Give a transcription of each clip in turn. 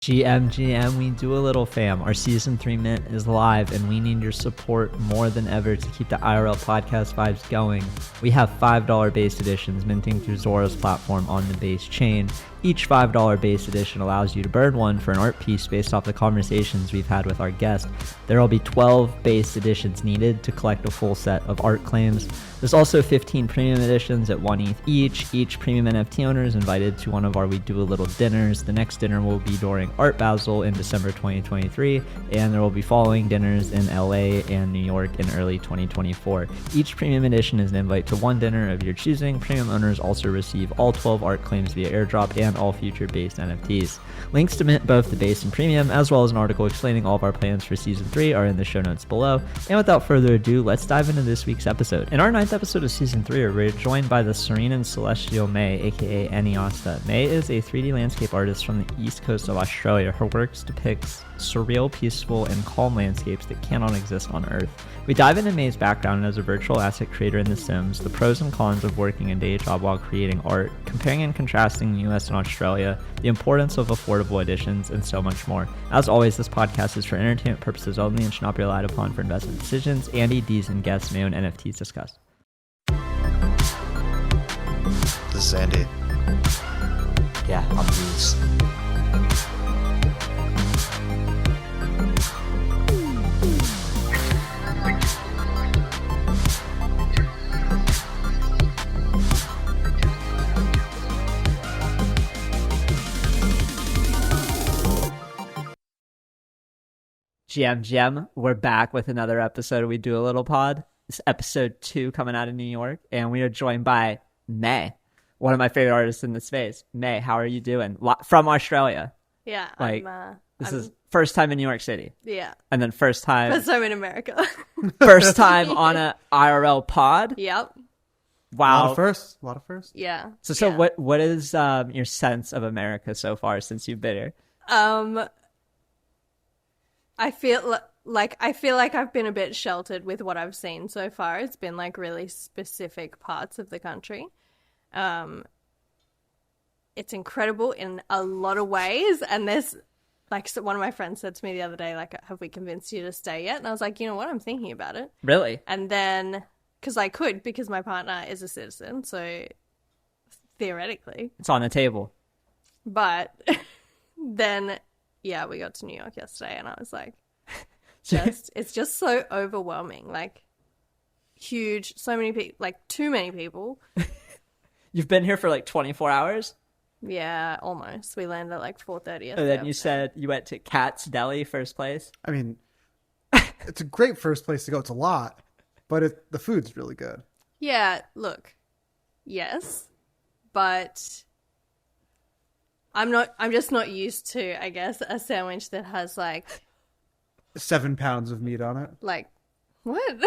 GM, we do a little fam. Our season 3 mint is live and we need your support more than ever to keep the IRL podcast vibes going. We have $5 base editions minting through Zora's platform on the base chain. Each $5 base edition allows you to burn one for an art piece based off the conversations we've had with our guest. There will be 12 base editions needed to collect a full set of art claims. There's also 15 premium editions at 1 ETH each. Each premium NFT owner is invited to one of our We Do a Little dinners. The next dinner will be during Art Basel in December 2023, and there will be following dinners in LA and New York in early 2024. Each premium edition is an invite to one dinner of your choosing. Premium owners also receive all 12 art claims via airdrop and all future base NFTs. Links to mint both the base and premium, as well as an article explaining all of our plans for season 3 are in the show notes below. And without further ado, let's dive into this week's episode. In our 9th episode of season 3, we're joined by the serene and celestial Mae, aka Eniosta. Mae is a 3D landscape artist from the east coast of Australia. Her works depicts surreal, peaceful, and calm landscapes that cannot exist on Earth. We dive into Mae's background as a virtual asset creator in The Sims, the pros and cons of working a day job while creating art, comparing and contrasting the US and Australia, the importance of affordable editions, and so much more. As always, this podcast is for entertainment purposes only and should not be relied upon for investment decisions. Andy, Dees, and guests may own NFTs discussed. This is Andy. Yeah, I'm Dees. GM, we're back with another episode of We Do a Little Pod. It's episode 2 coming out of New York, and we are joined by Mae, one of my favorite artists in the space. Mae, how are you doing? From Australia. Yeah, this is first time in New York City. Yeah. And then first time in America. First time on a IRL pod. Yep. Wow. A lot of firsts. Yeah. So yeah. what is your sense of America so far since you've been here? I feel like I've been a bit sheltered with what I've seen so far. It's been like really specific parts of the country. It's incredible in a lot of ways, and there's like, so one of my friends said to me the other day, like, have we convinced you to stay yet? And I was like, you know what, I'm thinking about it. Really? And then because my partner is a citizen, so theoretically it's on the table. But then yeah, we got to New York yesterday and I was like, it's just so overwhelming. Like, huge, so many people, like too many people. You've been here for like 24 hours? Yeah, almost. We landed at like 4:30. And then you said you went to Cat's Deli first place? I mean, it's a great first place to go. It's a lot, but the food's really good. Yeah, look, yes, but I'm just not used to, I guess, a sandwich that has like 7 pounds of meat on it. Like, what?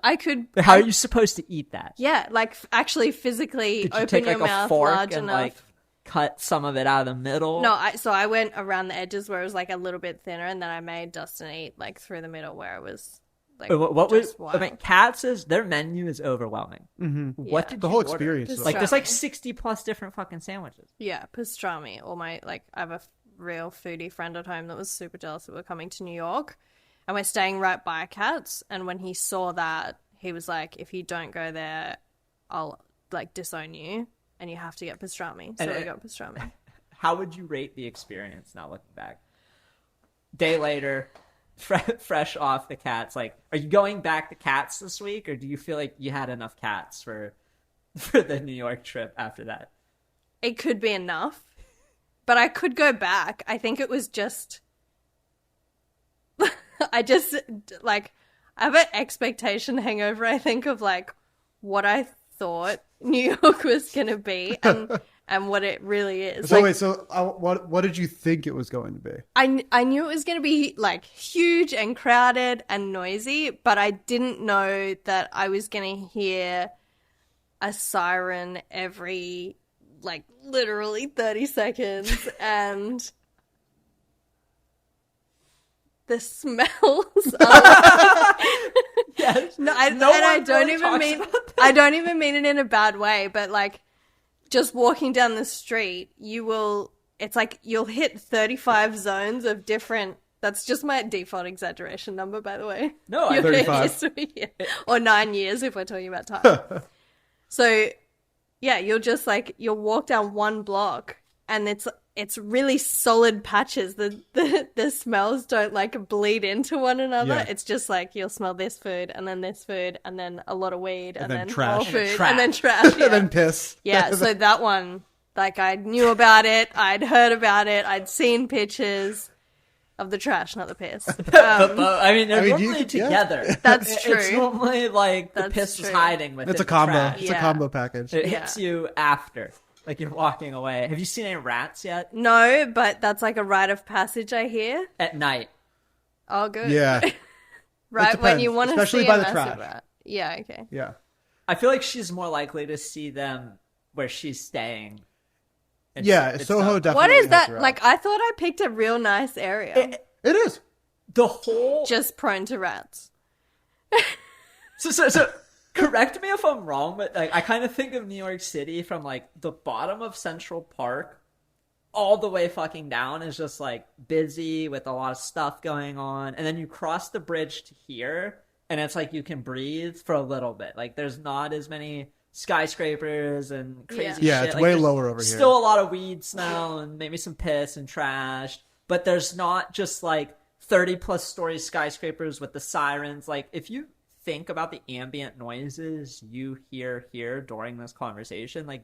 I could. But how are you supposed to eat that? Yeah, like actually physically Did you open take your like a mouth fork large and enough. like cut some of it out of the middle? No, so I went around the edges where it was like a little bit thinner, and then I made Dustin eat like through the middle where it was like. What was? just I mean, their menu is overwhelming. Mm-hmm. What Yeah. did The you whole order? experience. Just though. Like, there's like Pastrami. 60 plus different fucking sandwiches. Yeah, pastrami. Or I have a real foodie friend at home that was super jealous that we're coming to New York, and we're staying right by Cats. And when he saw that, he was like, "If you don't go there, I'll like disown you, and you have to get pastrami." So we got pastrami. How would you rate the experience now looking back? Day later, fresh off the Cats. Like, are you going back to Cats this week, or do you feel like you had enough Cats for the New York trip after that? It could be enough, but I could go back. I think it was just, I have an expectation hangover, I think, of like what I thought New York was going to be and what it really is. So Like, wait, what did you think it was going to be? I knew it was going to be like huge and crowded and noisy, but I didn't know that I was going to hear a siren every like literally 30 seconds and the smells Yes. I don't even mean it in a bad way, but like just walking down the street, you will it's like you'll hit 35 zones of different. That's just my default exaggeration number, by the way. No, I 35. Or 9 years if we're talking about time. So, yeah, you'll walk down one block and it's really solid patches. The smells don't like bleed into one another. Yeah. It's just like you'll smell this food and then a lot of weed and then trash. more food Trash. and then trash. Yeah. And then piss. Yeah, so that one, like I knew about it, I'd heard about it, I'd seen pictures of the trash, not the piss. I mean, they're you normally could- yeah. together. That's true. It's normally like the That's piss is true. hiding with It's it, a combo. trash. It's a Yeah. combo package. It hits you after, like you're walking away. Have you seen any rats yet? No, but that's like a rite of passage, I hear. At night. Oh, good. Yeah. Right It when you depends, want to especially see by a the massive trash. rat. Yeah, okay. Yeah. I feel like she's more likely to see them where she's staying. Yeah, It's Soho not- definitely. What is helps that? her out. Like, I thought I picked a real nice area. It is. The whole Just prone to rats. So correct me if I'm wrong, but like I kind of think of New York City from like the bottom of Central Park all the way fucking down is just like busy with a lot of stuff going on, and then you cross the bridge to here and it's like you can breathe for a little bit. Like there's not as many skyscrapers and crazy Yeah, shit. it's Like, way there's lower over here. Still a lot of weed smell and maybe some piss and trash, but there's not just like 30 plus story skyscrapers with the sirens. Like if you think about the ambient noises you hear here during this conversation, like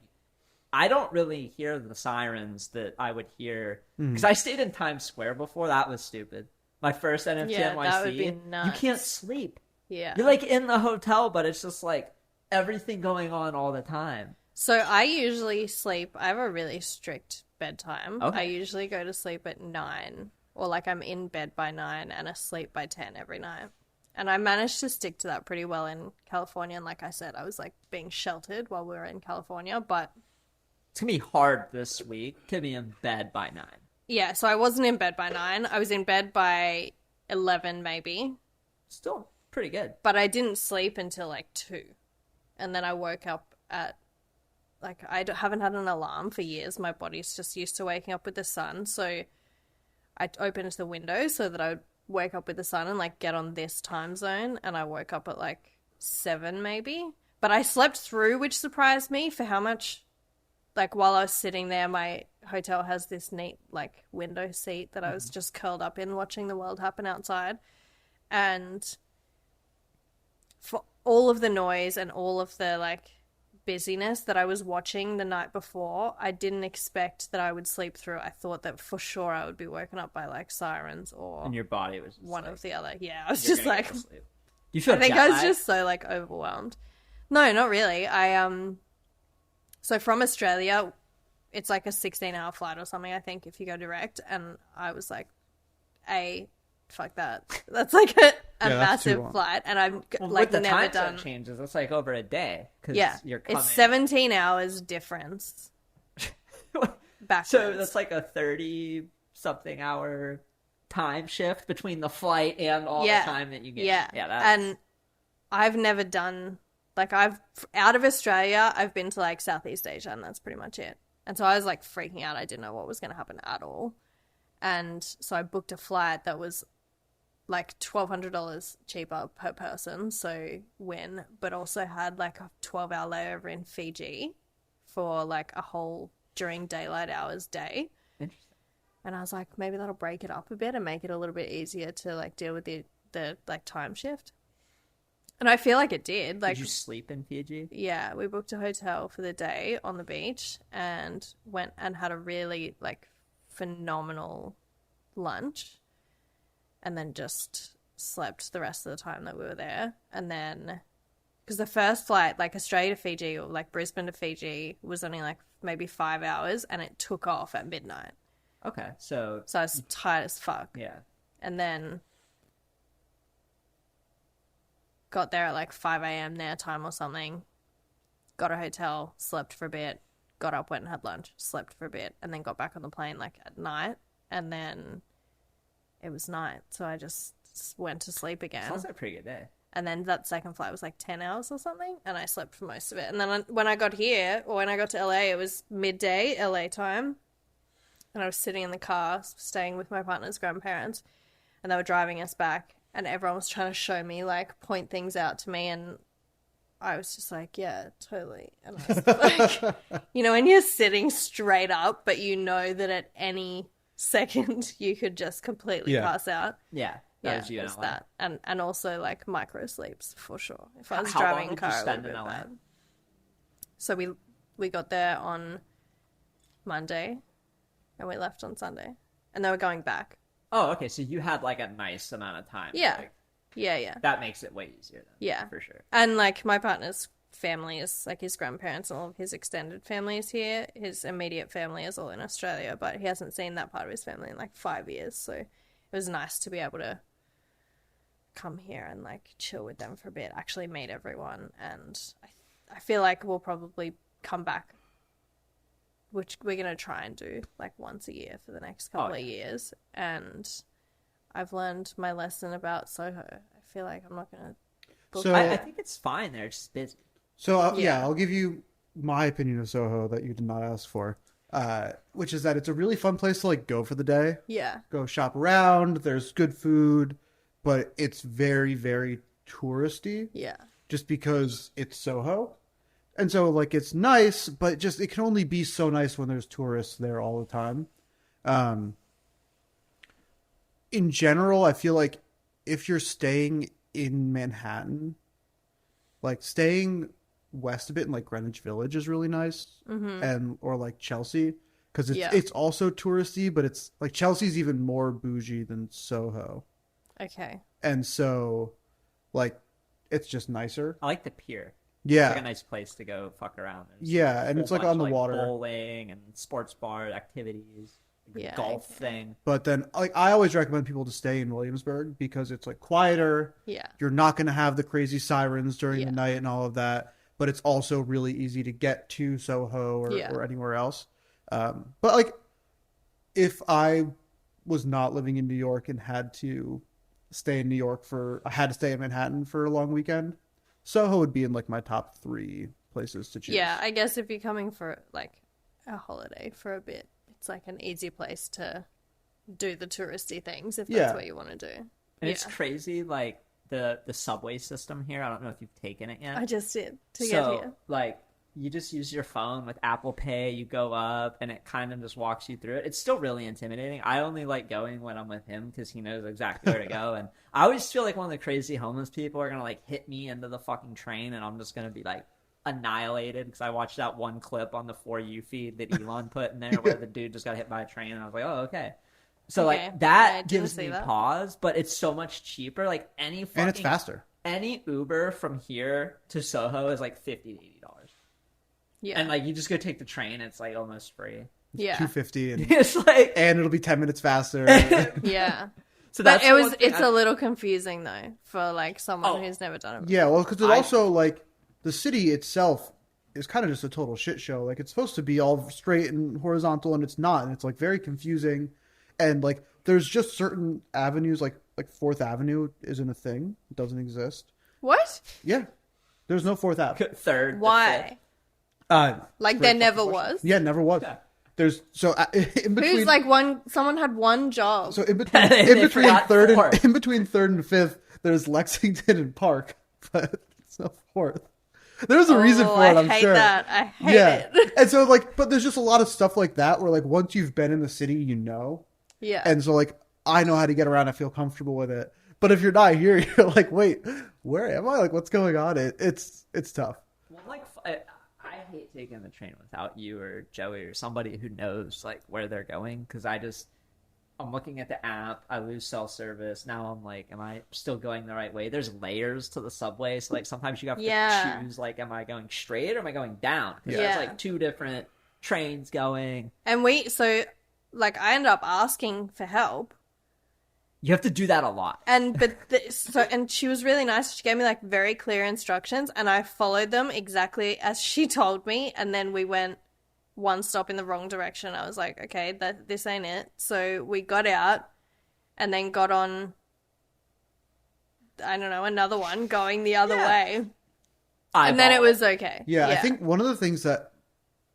I don't really hear the sirens that I would hear because I stayed in Times Square before. That was stupid. My first NFT Yeah, NYC. that would be You nuts. can't sleep. Yeah. You're like in the hotel, but it's just like everything going on all the time. So I usually sleep. I have a really strict bedtime. Okay. I usually go to sleep at 9, or like I'm in bed by 9 and asleep by 10 every night. And I managed to stick to that pretty well in California. And like I said, I was like being sheltered while we were in California. But It's gonna be hard this week to be in bed by 9. yeah, so I wasn't in bed by 9. I was in bed by 11 maybe. Still pretty good. But I didn't sleep until like 2. And then I woke up at, like, haven't had an alarm for years. My body's just used to waking up with the sun. So I opened the window so that I would wake up with the sun and, like, get on this time zone. And I woke up at, like, 7 maybe. But I slept through, which surprised me for how much, like, while I was sitting there, my hotel has this neat, like, window seat that I was just curled up in watching the world happen outside. And for all of the noise and all of the like busyness that I was watching the night before, I didn't expect that I would sleep through. I thought that for sure I would be woken up by like sirens or And your body was just one like, of the other. Yeah, I was you're just gonna like, go to sleep. You feel I think jet I was lag? just so like overwhelmed. No, not really. So from Australia, it's like a 16-hour flight or something, I think, if you go direct. And I was like, fuck that. That's like a that's too massive long. flight. And I'm Well, like with the never time done. zone changes, it's like over a day. 'Cause Yeah, you're coming. it's 17 hours difference backwards. So that's like a 30-something hour time shift between the flight and all the time that you get. Yeah, That's... and I've never done, like, out of Australia, I've been to, like, Southeast Asia, and that's pretty much it. And so I was, like, freaking out. I didn't know what was going to happen at all. And so I booked a flight that was, like, $1,200 cheaper per person, so win, but also had, like, a 12-hour layover in Fiji for, like, a whole during daylight hours day. Interesting. And I was like, maybe that'll break it up a bit and make it a little bit easier to, like, deal with the like, time shift. And I feel like it did. Like, Did you sleep in Fiji? yeah, we booked a hotel for the day on the beach and went and had a really, like, phenomenal lunch and then just slept the rest of the time that we were there. And then, because the first flight, like, Australia to Fiji or, like, Brisbane to Fiji was only, like, maybe 5 hours and it took off at midnight. Okay, so So I was tired as fuck. yeah. And then got there at like 5 a.m. their time or something, got a hotel, slept for a bit, got up, went and had lunch, slept for a bit, and then got back on the plane like at night. And then it was night, so I just went to sleep again. Sounds like a pretty good day. And then that second flight was like 10 hours or something, and I slept for most of it. And then when I got here, or when I got to LA, it was midday LA time. and I was sitting in the car staying with my partner's grandparents, and they were driving us back, and everyone was trying to show me, like, point things out to me, and I was just like, yeah, totally. And I was like, you know, when you're sitting straight up, but you know that at any second you could just completely pass out. Yeah. Yeah, was you it was in LA. that. And also, like, micro sleeps, for sure. If I was How driving long a car, did you it spend would in be LA? bad. So we got there on Monday, and we left on Sunday. And they were going back. Oh, okay. So you had like a nice amount of time. Yeah. Like, Yeah. that makes it way easier then. Yeah. For sure. And, like, my partner's family is, like, his grandparents and all of his extended family is here. His immediate family is all in Australia, but he hasn't seen that part of his family in, like, 5 years. So it was nice to be able to come here and, like, chill with them for a bit, actually meet everyone. And I feel like we'll probably come back, which we're going to try and do, like, once a year for the next couple of years. And I've learned my lesson about Soho. I feel like I'm not going to book So- I think it's fine. They're just busy. So Yeah. I'll give you my opinion of Soho that you did not ask for, which is that it's a really fun place to like go for the day, Yeah. go shop around. There's good food, but it's very, very touristy Yeah. just because it's Soho. And so like it's nice, but just it can only be so nice when there's tourists there all the time. In general, I feel like if you're staying in Manhattan, like staying west a bit in like Greenwich Village is really nice, and or like Chelsea, because it's also touristy, but it's like Chelsea's even more bougie than Soho, Okay. and so like it's just nicer. I like the pier. Yeah, It's like a nice place to go fuck around. There's yeah, a and whole it's like bunch on the of, water. bowling and sports bar activities, Yeah, golf okay. thing. But then like I always recommend people to stay in Williamsburg because it's like quieter. Yeah. You're not going to have the crazy sirens during Yeah. the night and all of that, but it's also really easy to get to Soho or anywhere else. But like, if I was not living in New York and had to stay in New York I had to stay in Manhattan for a long weekend, Soho would be in like my top 3 places to choose. Yeah, I guess if you're coming for like a holiday for a bit, it's like an easy place to do the touristy things if that's Yeah. what you want to do. And it's crazy, like the subway system here. I don't know if you've taken it yet. I just did to so, get here. like, you just use your phone with Apple Pay. You go up, and it kind of just walks you through it. It's still really intimidating. I only like going when I'm with him because he knows exactly where to go. And I always feel like one of the crazy homeless people are gonna like hit me into the fucking train, and I'm just gonna be like annihilated because I watched that one clip on the For You feed that Elon put in there where the dude just got hit by a train, and I was like, oh, okay. So Okay. like I that didn't gives see me that. pause, but it's so much cheaper. Like any fucking, and it's faster. Any Uber from here to Soho is like $50 to $80. Yeah. And like you just go take the train, it's like almost free. yeah. $250 and It's like it'll be 10 minutes faster. Yeah. so But that's it was one thing it's a little confusing though for like someone who's never done it before. Yeah, well, because it also like the city itself is kind of just a total shit show. Like it's supposed to be all straight and horizontal, and it's not, and it's like very confusing. And like there's just certain avenues, like 4th Avenue isn't a thing; it doesn't exist. What? Yeah, there's no 4th Ave. third. Why? Like there never was? Yeah, never was. There's so in between. Who's like someone had one job. So in between, They forgot 3rd fourth. and in between 3rd and 5th, there's Lexington and Park, but it's no 4th. There's a reason for it, I'm I hate sure. that. I hate it. And so like, but there's just a lot of stuff like that where like once you've been in the city, you know. Yeah. And so like I know how to get around. I feel comfortable with it. But if you're not here, you're like, wait, where am I? Like, what's going on? It's tough. Well, like I hate taking the train without you or Joey or somebody who knows like where they're going because I'm looking at the app. I lose cell service. Now I'm like, am I still going the right way? There's layers to the subway, so like sometimes you have to choose like, am I going straight or am I going down? 'Cause there's like 2 different trains going. And like I ended up asking for help. You have to do that a lot. And she was really nice. She gave me like very clear instructions and I followed them exactly as she told me, and then we went one stop in the wrong direction. I was like, okay, this ain't it. So we got out and then got on, I don't know, another one going the other way. And then it was okay. Yeah, I think one of the things that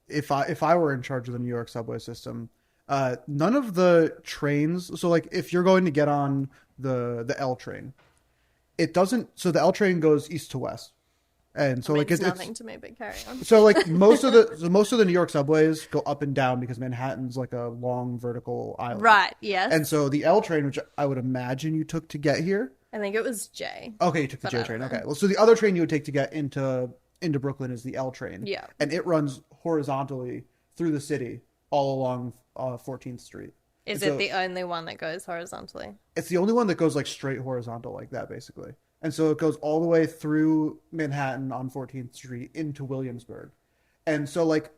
if I were in charge of the New York subway system, None of the trains. So like if you're going to get on the L train, it doesn't. So the L train goes east to west. And so like it's nothing to me, but carry on. So like most of the New York subways go up and down because Manhattan's like a long vertical island. Right, yes. And so the L train, which I would imagine you took to get here. I think it was J. Okay, you took the J train. Okay. Well, so the other train you would take to get into Brooklyn is the L train. Yeah. And it runs horizontally through the city all along 14th Street. Is it the only one that goes horizontally? It's the only one that goes like straight horizontal like that, basically. And so it goes all the way through Manhattan on 14th Street into Williamsburg. And so like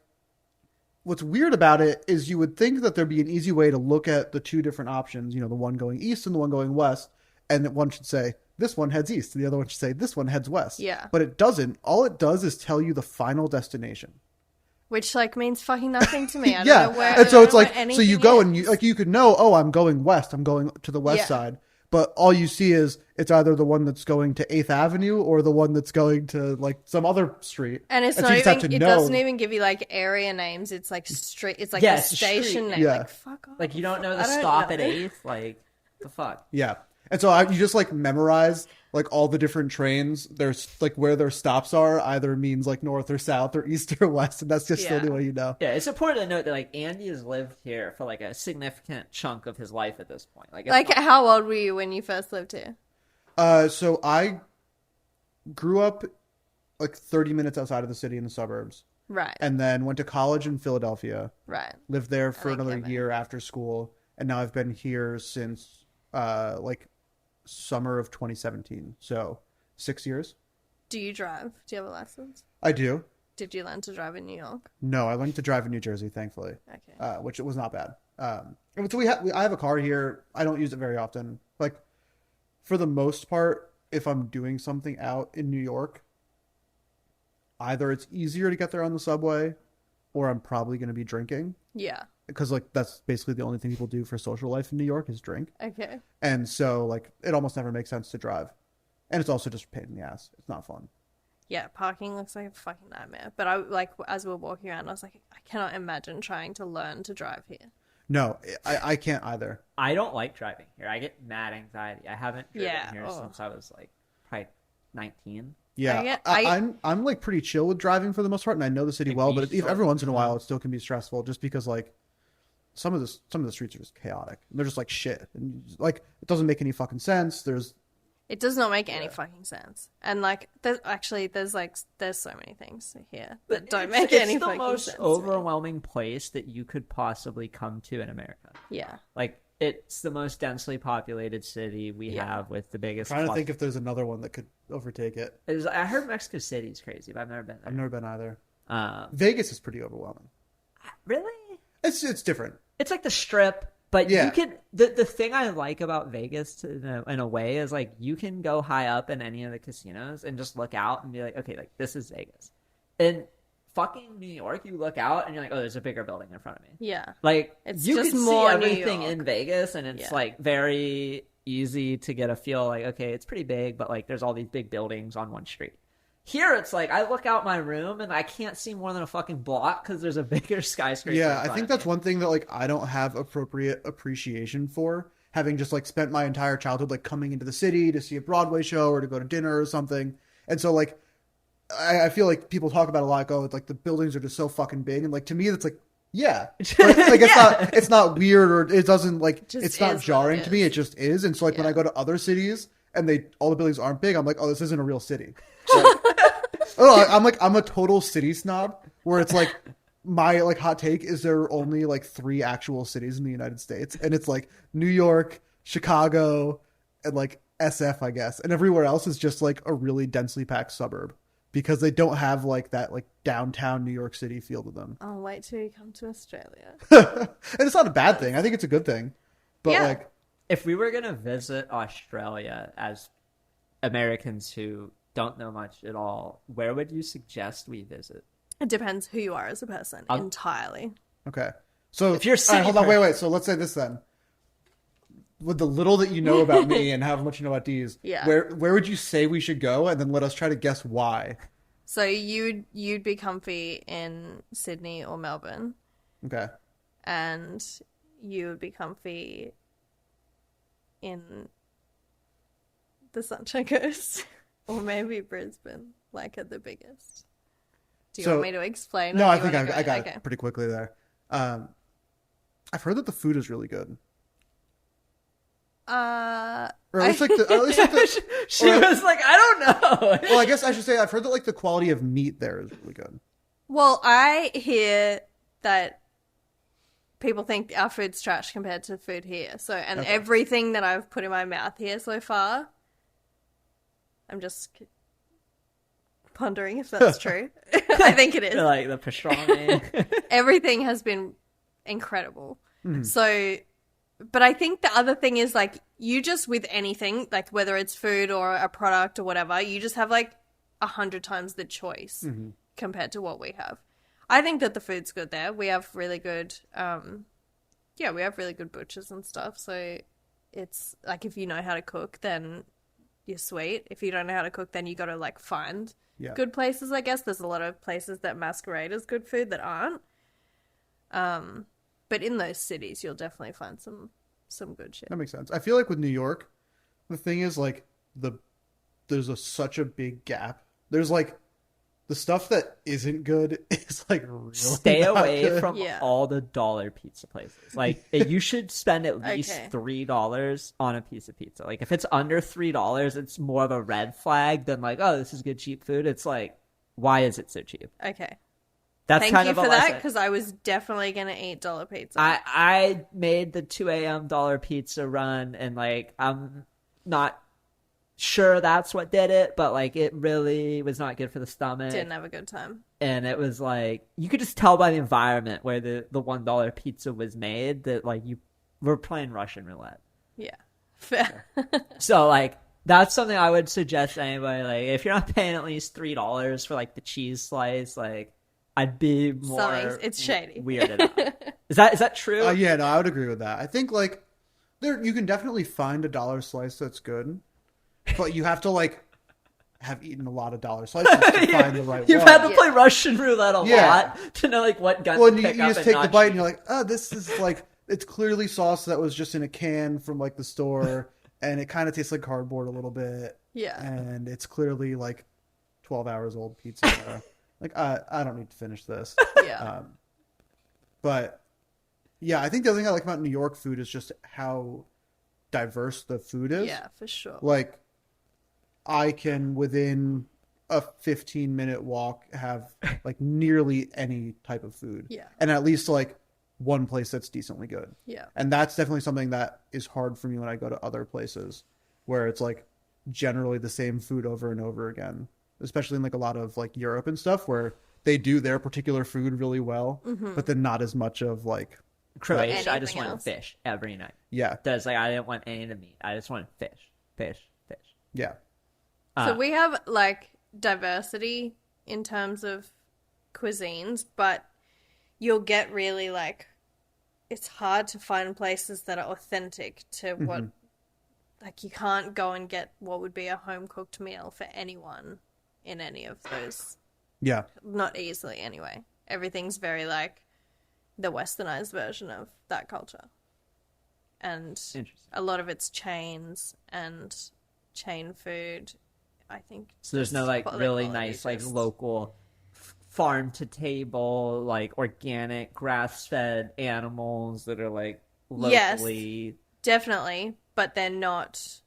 what's weird about it is you would think that there'd be an easy way to look at the two different options, the one going east and the one going west, and that one should say this one heads east and the other one should say this one heads west. Yeah. But it doesn't. All it does is tell you the final destination. Which like means fucking nothing to me. I yeah. don't know where, and so it's like so you go is. and you could know, oh, I'm going west. I'm going to the west side. But all you see is it's either the one that's going to 8th Avenue or the one that's going to like some other street. And it's not even, it doesn't even give you like area names. It's like street. It's like a station name. Yeah. Like fuck off. Like you don't know the stop at 8th. Like the fuck. Yeah. And so you just like memorize like all the different trains. There's like where their stops are either means like north or south or east or west. And that's just the only way you know. Yeah. It's important to note that like Andy has lived here for like a significant chunk of his life at this point. Like how old were you when you first lived here? So I grew up like 30 minutes outside of the city in the suburbs. Right. And then went to college in Philadelphia. Right. Lived there for another year after school. And now I've been here since like summer of 2017. So 6 years. Do you drive? Do you have a license? I do. Did you learn to drive in New York? No, I learned to drive in New Jersey, thankfully. Okay. Which it was not bad. So I have a car here. I don't use it very often. Like for the most part, if I'm doing something out in New York, either it's easier to get there on the subway or I'm probably going to be drinking. Yeah. Because like that's basically the only thing people do for social life in New York is drink. Okay. And so like it almost never makes sense to drive. And it's also just a pain in the ass. It's not fun. Yeah, parking looks like a fucking nightmare. But I like as we were walking around, I was like, I cannot imagine trying to learn to drive here. No, I can't either. I don't like driving here. I get mad anxiety. I haven't driven here since I was like probably 19. Yeah, I'm like pretty chill with driving for the most part, and I know the city well. But every once in a while, it still can be stressful, just because like some of the streets are just chaotic. They're just like shit, and like it doesn't make any fucking sense. It does not make any fucking sense. And like there's so many things here that don't make any fucking sense. It's the most overwhelming place that you could possibly come to in America. Yeah. Like it's the most densely populated city we have with the biggest. I'm trying to think if there's another one that could overtake it. I heard Mexico City's crazy, but I've never been there. I've never been either. Vegas is pretty overwhelming. Really? It's different. It's like the Strip. But you can the thing I like about Vegas in a way is like you can go high up in any of the casinos and just look out and be like, okay, like this is Vegas. In fucking New York, you look out and you're like, oh, there's a bigger building in front of me. Yeah. Like it's you just can more see everything in Vegas and it's like very easy to get a feel like, okay, it's pretty big, but like there's all these big buildings on one street. Here, it's like I look out my room and I can't see more than a fucking block because there's a bigger skyscraper. Yeah, I think that's one thing that like I don't have appropriate appreciation for, having just like spent my entire childhood like coming into the city to see a Broadway show or to go to dinner or something. And so like I feel like people talk about a lot, like, oh, it's like the buildings are just so fucking big, and like to me it's like like it's not weird or it doesn't like it's not jarring to me. It just is. And so like when I go to other cities and all the buildings aren't big, I'm like, oh, this isn't a real city. I'm a total city snob where it's like my like hot take is there are only like 3 actual cities in the United States, and it's like New York, Chicago, and like SF, I guess, and everywhere else is just like a really densely packed suburb because they don't have like that like downtown New York City feel to them. I'll wait till you come to Australia. And it's not a bad thing. I think it's a good thing. But like if we were gonna visit Australia as Americans who don't know much at all, where would you suggest we visit? It depends who you are as a person entirely. Okay. So if you're hold on, wait. So let's say this then. With the little that you know about me and how much you know about Deez, where would you say we should go? And then let us try to guess why. So you'd be comfy in Sydney or Melbourne. Okay. And you would be comfy in the Sunshine Coast or maybe Brisbane, like at the biggest. Do you want me to explain? No, I think I got it pretty quickly there. I've heard that the food is really good. Or at least she was like, I don't know. Well, I guess I should say I've heard that like the quality of meat there is really good. Well, I hear that people think our food's trash compared to food here. So, and everything that I've put in my mouth here so far, I'm just pondering if that's true. I think it is. Like the pastrami. Everything has been incredible. Mm-hmm. So, but I think the other thing is like you just with anything, like whether it's food or a product or whatever, you just have like 100 times the choice compared to what we have. I think that the food's good there. We have really good, we have really good butchers and stuff. So it's like if you know how to cook, then you're sweet. If you don't know how to cook, then you got to like find good places. I guess there's a lot of places that masquerade as good food that aren't. But in those cities, you'll definitely find some good shit. That makes sense. I feel like with New York, the thing is like there's such a big gap. There's like the stuff that isn't good is like really stay away good. from all the dollar pizza places. Like you should spend at least $3 on a piece of pizza. Like if it's under $3, it's more of a red flag than like, oh, this is good cheap food. It's like, why is it so cheap? Okay. That's Thank kind you of for a that lesson. because I was definitely gonna eat dollar pizza. I made the 2 a.m. dollar pizza run, and like I'm not sure that's what did it, but like it really was not good for the stomach. Didn't have a good time. And it was like you could just tell by the environment where the $1 pizza was made that like you were playing Russian roulette. Yeah, fair. So like that's something I would suggest to anybody. Like if you're not paying at least $3 for like the cheese slice, like I'd be more it's shady. Weirded out. Is that true? Yeah, no, I would agree with that. I think like you can definitely find a dollar slice that's good, but you have to like have eaten a lot of dollar slices to find the right one. You've had to play Russian roulette a lot to know like what gun to pick you up just take the bite cheat. and you're like, oh, this is like it's clearly sauce that was just in a can from like the store, and it kind of tastes like cardboard a little bit. Yeah, and it's clearly like 12 hours old pizza. Like, I don't need to finish this. Yeah. But, yeah, I think the other thing I like about New York food is just how diverse the food is. Yeah, for sure. Like, I can, within a 15-minute walk, have, like, nearly any type of food. Yeah. And at least, like, one place that's decently good. Yeah. And that's definitely something that is hard for me when I go to other places, where it's, like, generally the same food over and over again. Especially in like a lot of like Europe and stuff where they do their particular food really well, but then not as much of like Croatia. I just wanted fish every night. Yeah. That's like, I didn't want any of the meat. I just wanted fish. Yeah. So we have like diversity in terms of cuisines, but you'll get really like, it's hard to find places that are authentic to what, like you can't go and get what would be a home cooked meal for anyone in any of those. Yeah. Not easily anyway. Everything's very like the westernized version of that culture. And a lot of it's chains and chain food, I think. So there's no like really nice like local farm to table, like organic grass fed animals that are like locally. Yes, definitely. But they're not.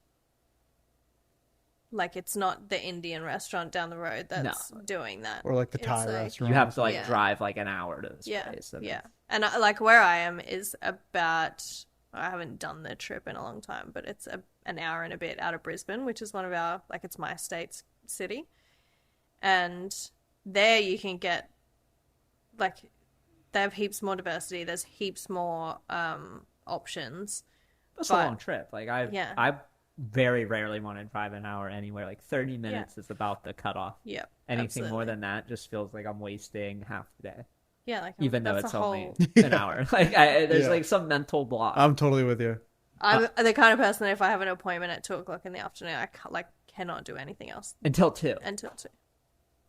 Like, it's not the Indian restaurant down the road that's doing that. Or, like, the Thai restaurant. You have to, like, drive, like, an hour to this place. Yeah. And, like, where I am is about... I haven't done the trip in a long time, but it's an hour and a bit out of Brisbane, which is one of our... Like, it's my state's city. And there you can get... Like, they have heaps more diversity. There's heaps more options. That's a long trip. Like, I very rarely want to drive an hour anywhere. Like 30 minutes is about the cutoff. Yeah. Anything more than that just feels like I'm wasting half the day. Yeah, like even though it's only an hour. Like there's like some mental block. I'm totally with you. I'm the kind of person that if I have an appointment at 2:00 in the afternoon, I cannot do anything else until 2.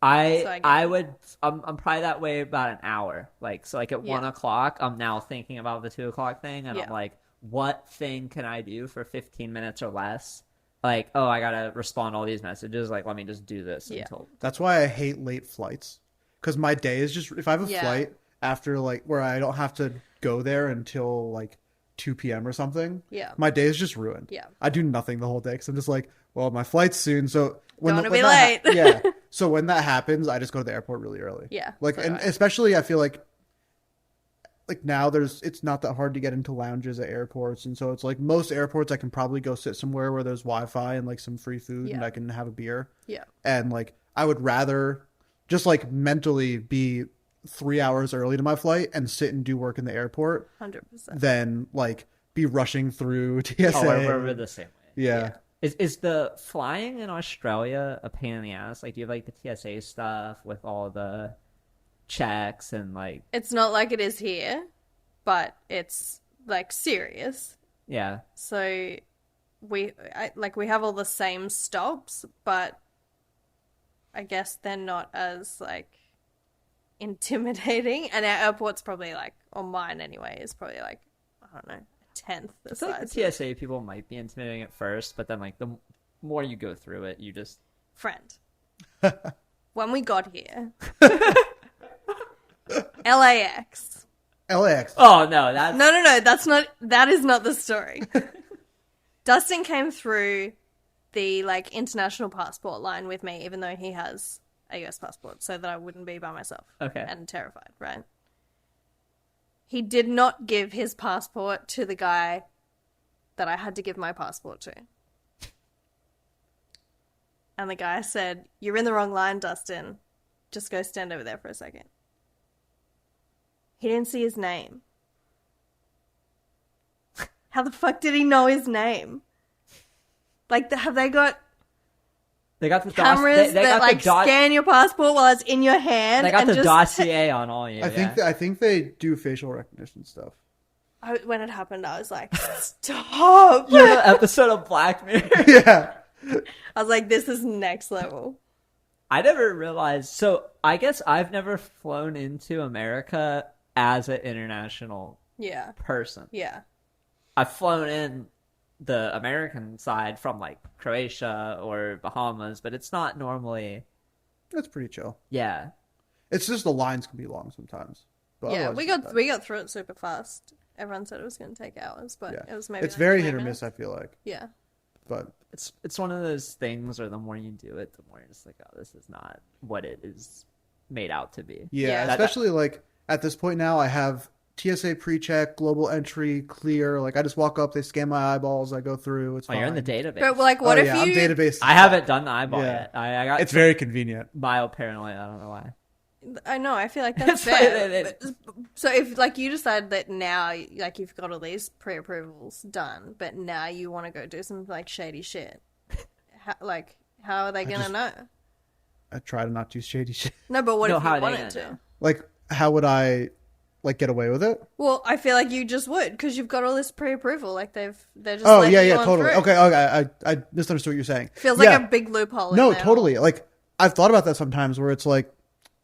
I'm probably that way about an hour. Like, so like at 1 o'clock, I'm now thinking about the 2 o'clock thing, and I'm like, what thing can I do for 15 minutes or less? Like, oh, I gotta respond to all these messages. Like, let me just do this until. That's why I hate late flights. Because my day is just, if I have a flight after like where I don't have to go there until like 2 p.m. or something, my day is just ruined. Yeah, I do nothing the whole day because I'm just like, well, my flight's soon, so don't want to be late. So when that happens, I just go to the airport really early. Yeah, like, and especially I feel like now it's not that hard to get into lounges at airports, and so it's like most airports I can probably go sit somewhere where there's Wi-Fi and like some free food and I can have a beer. Yeah, and like I would rather just like mentally be 3 hours early to my flight and sit and do work in the airport 100% than like be rushing through TSA. Oh, we're the same way. Yeah. Is the flying in Australia a pain in the ass? Like, do you have like the TSA stuff with all the checks and like? It's not like it is here, but it's like serious. Yeah. So we have all the same stops, but I guess they're not as like intimidating. And our airport's probably like, or mine anyway, is probably like, I don't know, a tenth the size. Like the TSA people might be intimidating at first, but then like the more you go through it, you just friend. When we got here, LAX. Oh no, that's no. That is not the story. Dustin came through the like international passport line with me, even though he has a US passport, so that I wouldn't be by myself. Okay. And terrified, right? He did not give his passport to the guy that I had to give my passport to. And the guy said, "You're in the wrong line, Dustin. Just go stand over there for a second." He didn't see his name. How the fuck did he know his name? Like, have they got the cameras that like scan your passport while it's in your hand? They got the dossier on all you. I think they do facial recognition stuff. When it happened, I was like, stop! You're the episode of Black Mirror. Yeah. I was like, this is next level. I never realized. So I guess I've never flown into America as an international person. Yeah. I've flown in the American side from like Croatia or Bahamas, but it's not normally. That's pretty chill. Yeah. It's just the lines can be long sometimes. But yeah, we got through it super fast. Everyone said it was going to take hours, but it was maybe. It's very hit or miss, I feel like. Yeah. But it's one of those things where the more you do it, the more you're just like, oh, this is not what it is made out to be. Yeah, especially like at this point now, I have TSA pre-check, global entry, clear. Like I just walk up, they scan my eyeballs, I go through. It's fine. You're in the database. But like, what if I'm database? I haven't done the eyeball yet. I got. It's very convenient. Mild paranoia. I don't know why. I know. I feel like that's fair. So if like you decide that now, like you've got all these pre-approvals done, but now you want to go do some like shady shit, how are they gonna know? I try to not do shady shit. No, but what if you wanted to? Like, how would I like get away with it? Well, I feel like you just would because you've got all this pre-approval. Like they're just. Oh yeah, totally. Through. Okay. I misunderstood what you're saying. Feels like a big loophole. No, totally. Like I've thought about that sometimes, where it's like.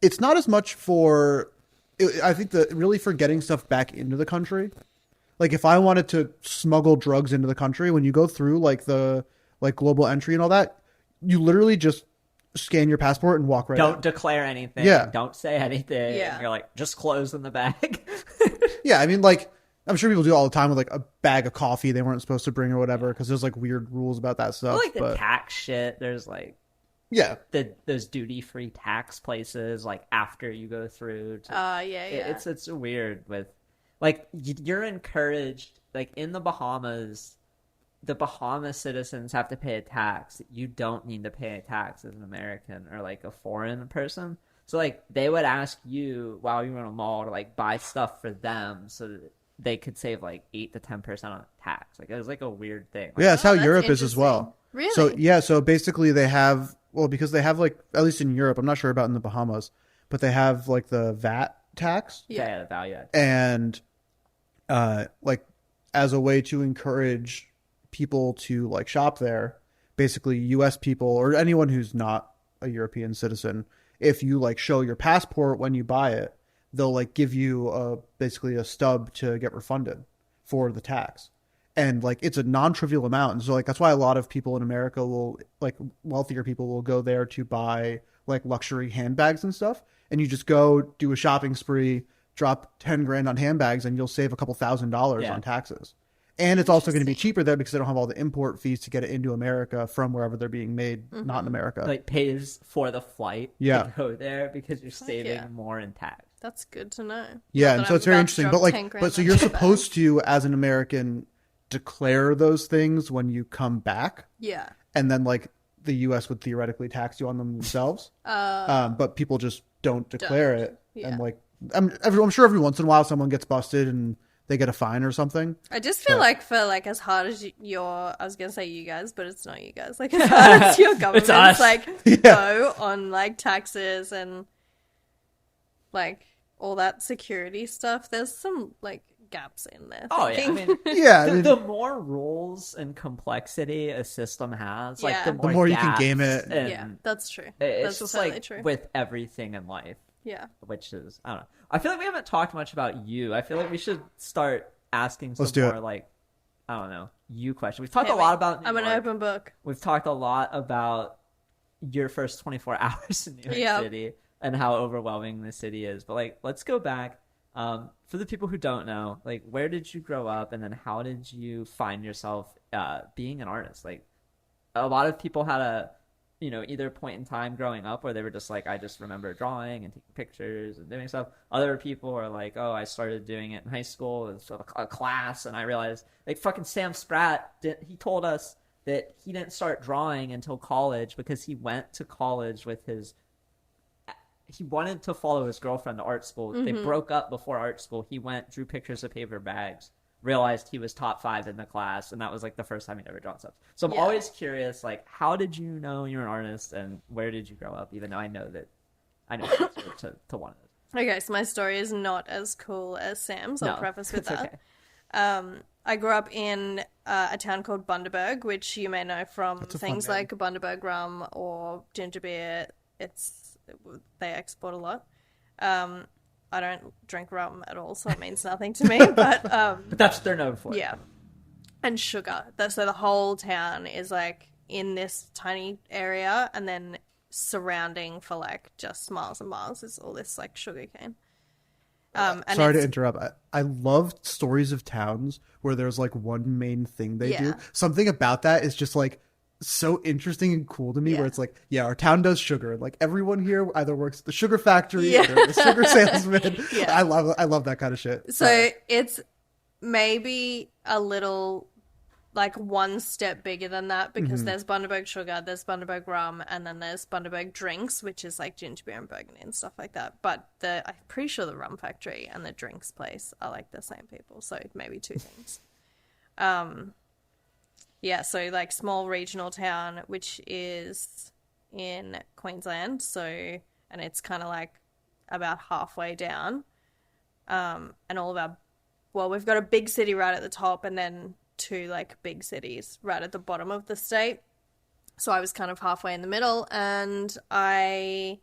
It's not as much for, I think really for getting stuff back into the country. Like if I wanted to smuggle drugs into the country, when you go through like the like global entry and all that, you literally just scan your passport and walk right Don't out. Declare anything. Yeah. Don't say anything. Yeah. You're like, just clothes in the bag. Yeah. I mean, like, I'm sure people do it all the time with like a bag of coffee they weren't supposed to bring or whatever, because there's like weird rules about that stuff. Well, like the tax shit, there's like. Yeah, those duty-free tax places, like after you go through. It's weird with, like, you're encouraged, like in the Bahamas citizens have to pay a tax. You don't need to pay a tax as an American or like a foreign person. So like they would ask you while you were in a mall to like buy stuff for them so that they could save like 8 to 10% on tax. Like it was like a weird thing. Like, that's how Europe is as well. Really? So basically they have. Well, because they have like, at least in Europe, I'm not sure about in the Bahamas, but they have like the VAT tax. Yeah, the value add. And like as a way to encourage people to like shop there, basically US people or anyone who's not a European citizen, if you like show your passport when you buy it, they'll like give you basically a stub to get refunded for the tax. And like it's a non-trivial amount. And so like that's why a lot of people in America will, like wealthier people will go there to buy like luxury handbags and stuff. And you just go do a shopping spree, drop 10 grand on handbags, and you'll save a couple $1,000s on taxes. And it's also going to be cheaper there because they don't have all the import fees to get it into America from wherever they're being made, not in America. Like pays for the flight to go there because you're saving more in tax. That's good to know. Yeah, and so it's very interesting. But so you're supposed to, as an American, declare those things when you come back. Yeah. And then like the US would theoretically tax you on them themselves. But people just don't declare it. Yeah. And like I'm sure every once in a while someone gets busted and they get a fine or something. I just feel like for like as hard as I was gonna say you guys, but it's not you guys. Like as hard as your government's like go on like taxes and like all that security stuff, there's some like gaps in there. I mean, the more rules and complexity a system has, like the more you can game it. Yeah, that's true. It's that's just totally true. With everything in life. Yeah. Which is, I don't know. I feel like we haven't talked much about you. I feel like we should start asking some more, like, I don't know, you questions. We've talked a lot about New York. I'm an open book. We've talked a lot about your first 24 hours in New York City and how overwhelming the city is. But, like, let's go back. For the people who don't know, like, where did you grow up? And then how did you find yourself being an artist? Like, a lot of people had a either point in time growing up where they were just like, I just remember drawing and taking pictures and doing stuff. Other people are like, oh, I started doing it in high school and sort of a class, and I realized, like, fucking Sam Spratt, he told us that he didn't start drawing until college because he went to college with he wanted to follow his girlfriend to art school. They broke up before art school. He went, drew pictures of paper bags, realized he was top 5 in the class, and that was like the first time he'd ever drawn stuff. So I'm always curious, like, how did you know you're an artist, and where did you grow up? Even though I know the answer to one of those. Okay, so my story is not as cool as Sam's. I'll preface with that. Okay. I grew up in a town called Bundaberg, which you may know from things like Bundaberg rum or ginger beer. They export a lot. I don't drink rum at all, so it means nothing to me. But that's what they're known for. Yeah, and sugar. So the whole town is like in this tiny area, and then surrounding for like just miles and miles is all this like sugar cane. And sorry to interrupt. I love stories of towns where there's like one main thing they do. Something about that is just like so interesting and cool to me, where it's like, our town does sugar, and like everyone here either works at the sugar factory or they're the sugar salesman. I love that kind of shit. So it's maybe a little like one step bigger than that, because there's Bundaberg sugar, there's Bundaberg rum, and then there's Bundaberg drinks, which is like ginger beer and burgundy and stuff like that. But I'm pretty sure the rum factory and the drinks place are like the same people, so maybe two things. Yeah, so like small regional town, which is in Queensland. So, and it's kind of like about halfway down. And all of we've got a big city right at the top, and then 2 like big cities right at the bottom of the state. So I was kind of halfway in the middle, and I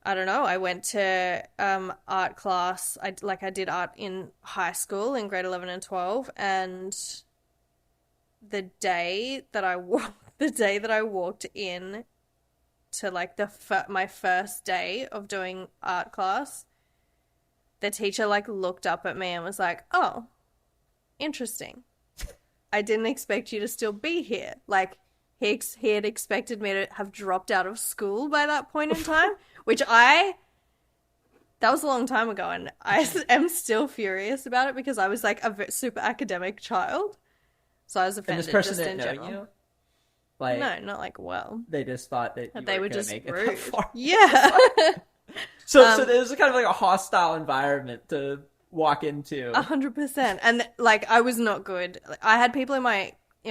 don't know, I went to art class. I did art in high school in grade 11 and 12, and the day that I walked in to like my first day of doing art class, the teacher like looked up at me and was like, "Oh, interesting. I didn't expect you to still be here." Like he had expected me to have dropped out of school by that point in time, which that was a long time ago, and I am still furious about it because I was like a super academic child. So I was offended. And this person just didn't in know general. you? Like, no, not like well. They just thought that they were just just make rude. it that far. Yeah. So there was kind of like a hostile environment to walk into. 100%. And like I was not good. I had people in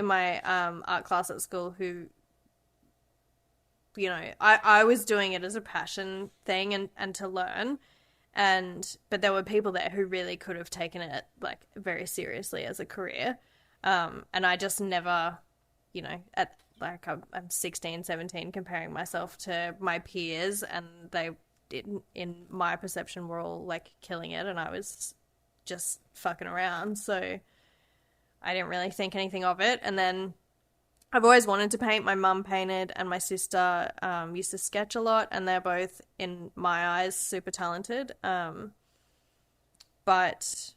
my art class at school who, I was doing it as a passion thing and to learn. But there were people there who really could have taken it like very seriously as a career. And I just never, like I'm 16, 17, comparing myself to my peers, and they, in my perception, were all like killing it, and I was just fucking around. So I didn't really think anything of it. And then I've always wanted to paint. My mum painted, and my sister used to sketch a lot, and they're both, in my eyes, super talented. But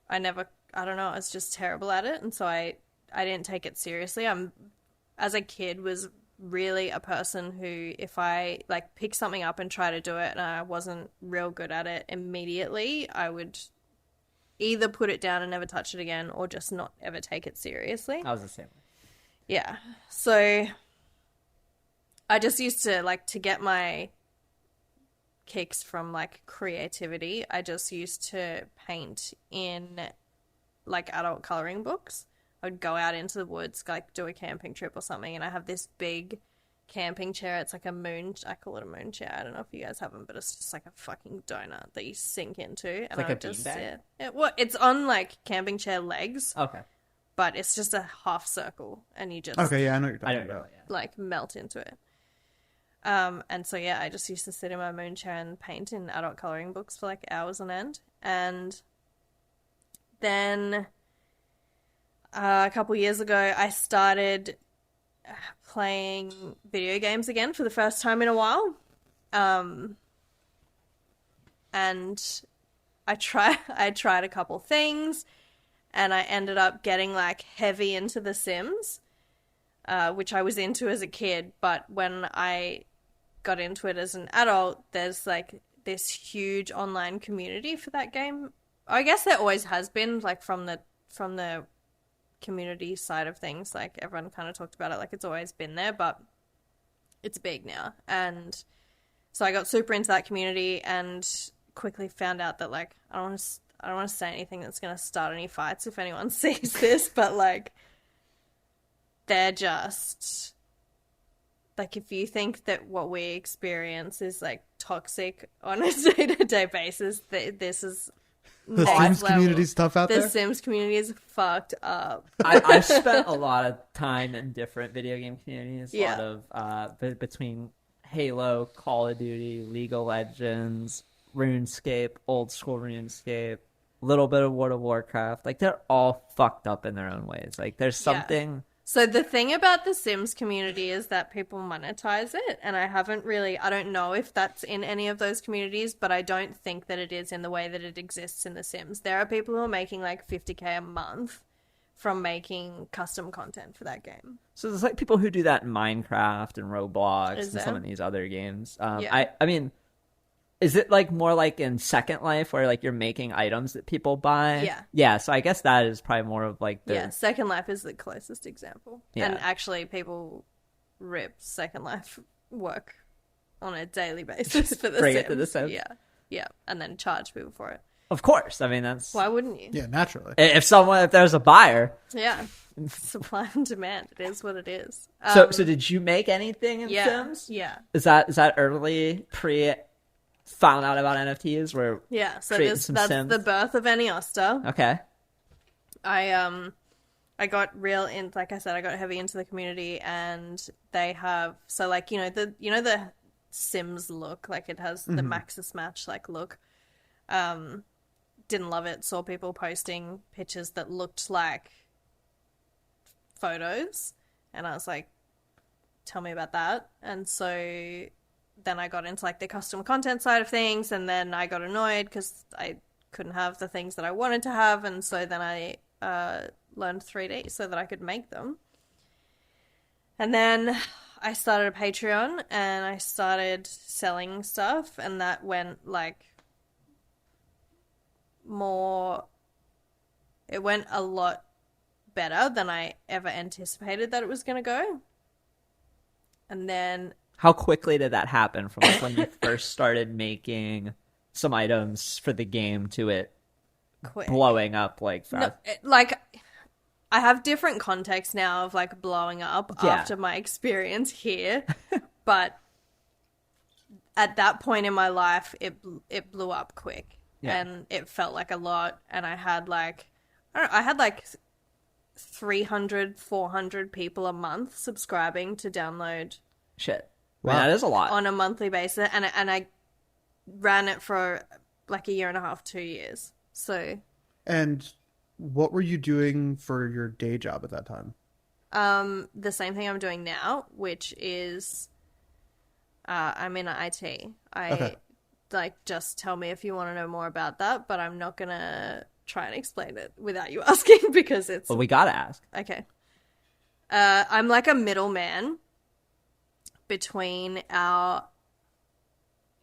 I don't know, I was just terrible at it, and so I didn't take it seriously. As a kid, was really a person who, if I like pick something up and try to do it and I wasn't real good at it immediately, I would either put it down and never touch it again, or just not ever take it seriously. I was the same. Yeah. So I just used to, like, to get my kicks from, like, creativity, I just used to paint in, like, adult coloring books. I would go out into the woods, like, do a camping trip or something, and I have this big camping chair. It's like I call it a moon chair. I don't know if you guys have them, but it's just like a fucking donut that you sink into. And like I a just beanbag? Well, it's on, like, camping chair legs. Okay. But it's just a half circle, and you just Okay, yeah, I know what you're I talking don't about. know. Yeah. like melt into it. And so yeah, I just used to sit in my moon chair and paint in adult coloring books for like hours on end. And then a couple years ago, I started playing video games again for the first time in a while. And I tried a couple things, and I ended up getting like heavy into The Sims, which I was into as a kid. But when I got into it as an adult, there's like this huge online community for that game. I guess there always has been, like, from the community side of things. Like, everyone kind of talked about it like it's always been there, but it's big now. And so I got super into that community and quickly found out that, like, I don't want to say anything that's going to start any fights if anyone sees this, but, like, they're just, like, if you think that what we experience is, like, toxic on a day-to-day basis, this is The next Sims level. community stuff out The there? Sims community is fucked up. I've spent a lot of time in different video game communities. A Yeah. lot of between Halo, Call of Duty, League of Legends, RuneScape, old school RuneScape, a little bit of World of Warcraft. Like, they're all fucked up in their own ways. Like, there's something... So the thing about the Sims community is that people monetize it, and I don't know if that's in any of those communities, but I don't think that it is in the way that it exists in The Sims. There are people who are making like $50K a month from making custom content for that game. So there's like people who do that in Minecraft and Roblox Is and there? some of these other games. Yeah. I mean, is it like more like in Second Life where like you're making items that people buy? Yeah. Yeah, so I guess that is probably more of like the... Yeah, Second Life is the closest example. Yeah. And actually people rip Second Life work on a daily basis for the Bring Sims. it to The Sims. Yeah. Yeah. And then charge people for it. Of course. I mean, that's... Why wouldn't you? Yeah, naturally. If there's a buyer. Yeah. Supply and demand. It is what it is. So did you make anything in Yeah. Sims? Yeah. Is that early found out about NFTs where... Yeah. So creating some that's Sims? the birth of Eniosta. Okay. I got real in, like I said, I got heavy into the community, and they have, so like, the Sims look, like it has the Maxis Match like look. Didn't love it. Saw people posting pictures that looked like photos, and I was like, tell me about that. And so then I got into like the custom content side of things, and then I got annoyed because I couldn't have the things that I wanted to have, and so then I learned 3D so that I could make them. And then I started a Patreon, and I started selling stuff, and that went like it went a lot better than I ever anticipated that it was going to go. And then How quickly did that happen from like when you first started making some items for the game to it quick. blowing up like fast? Like, I have different context now of like blowing up Yeah. after my experience here, but at that point in my life, it blew up quick, Yeah. and it felt like a lot. And I had like 300, 400 people a month subscribing to download Shit. Wow. Wow. That is a lot. on a monthly basis, and I ran it for like a year and a half, 2 years. So, And what were you doing for your day job at that time? the same thing I'm doing now, which is, I'm in IT. Okay. Like, just tell me if you want to know more about that, but I'm not gonna try and explain it without you asking because it's Well, we gotta ask. okay. I'm like a middleman between our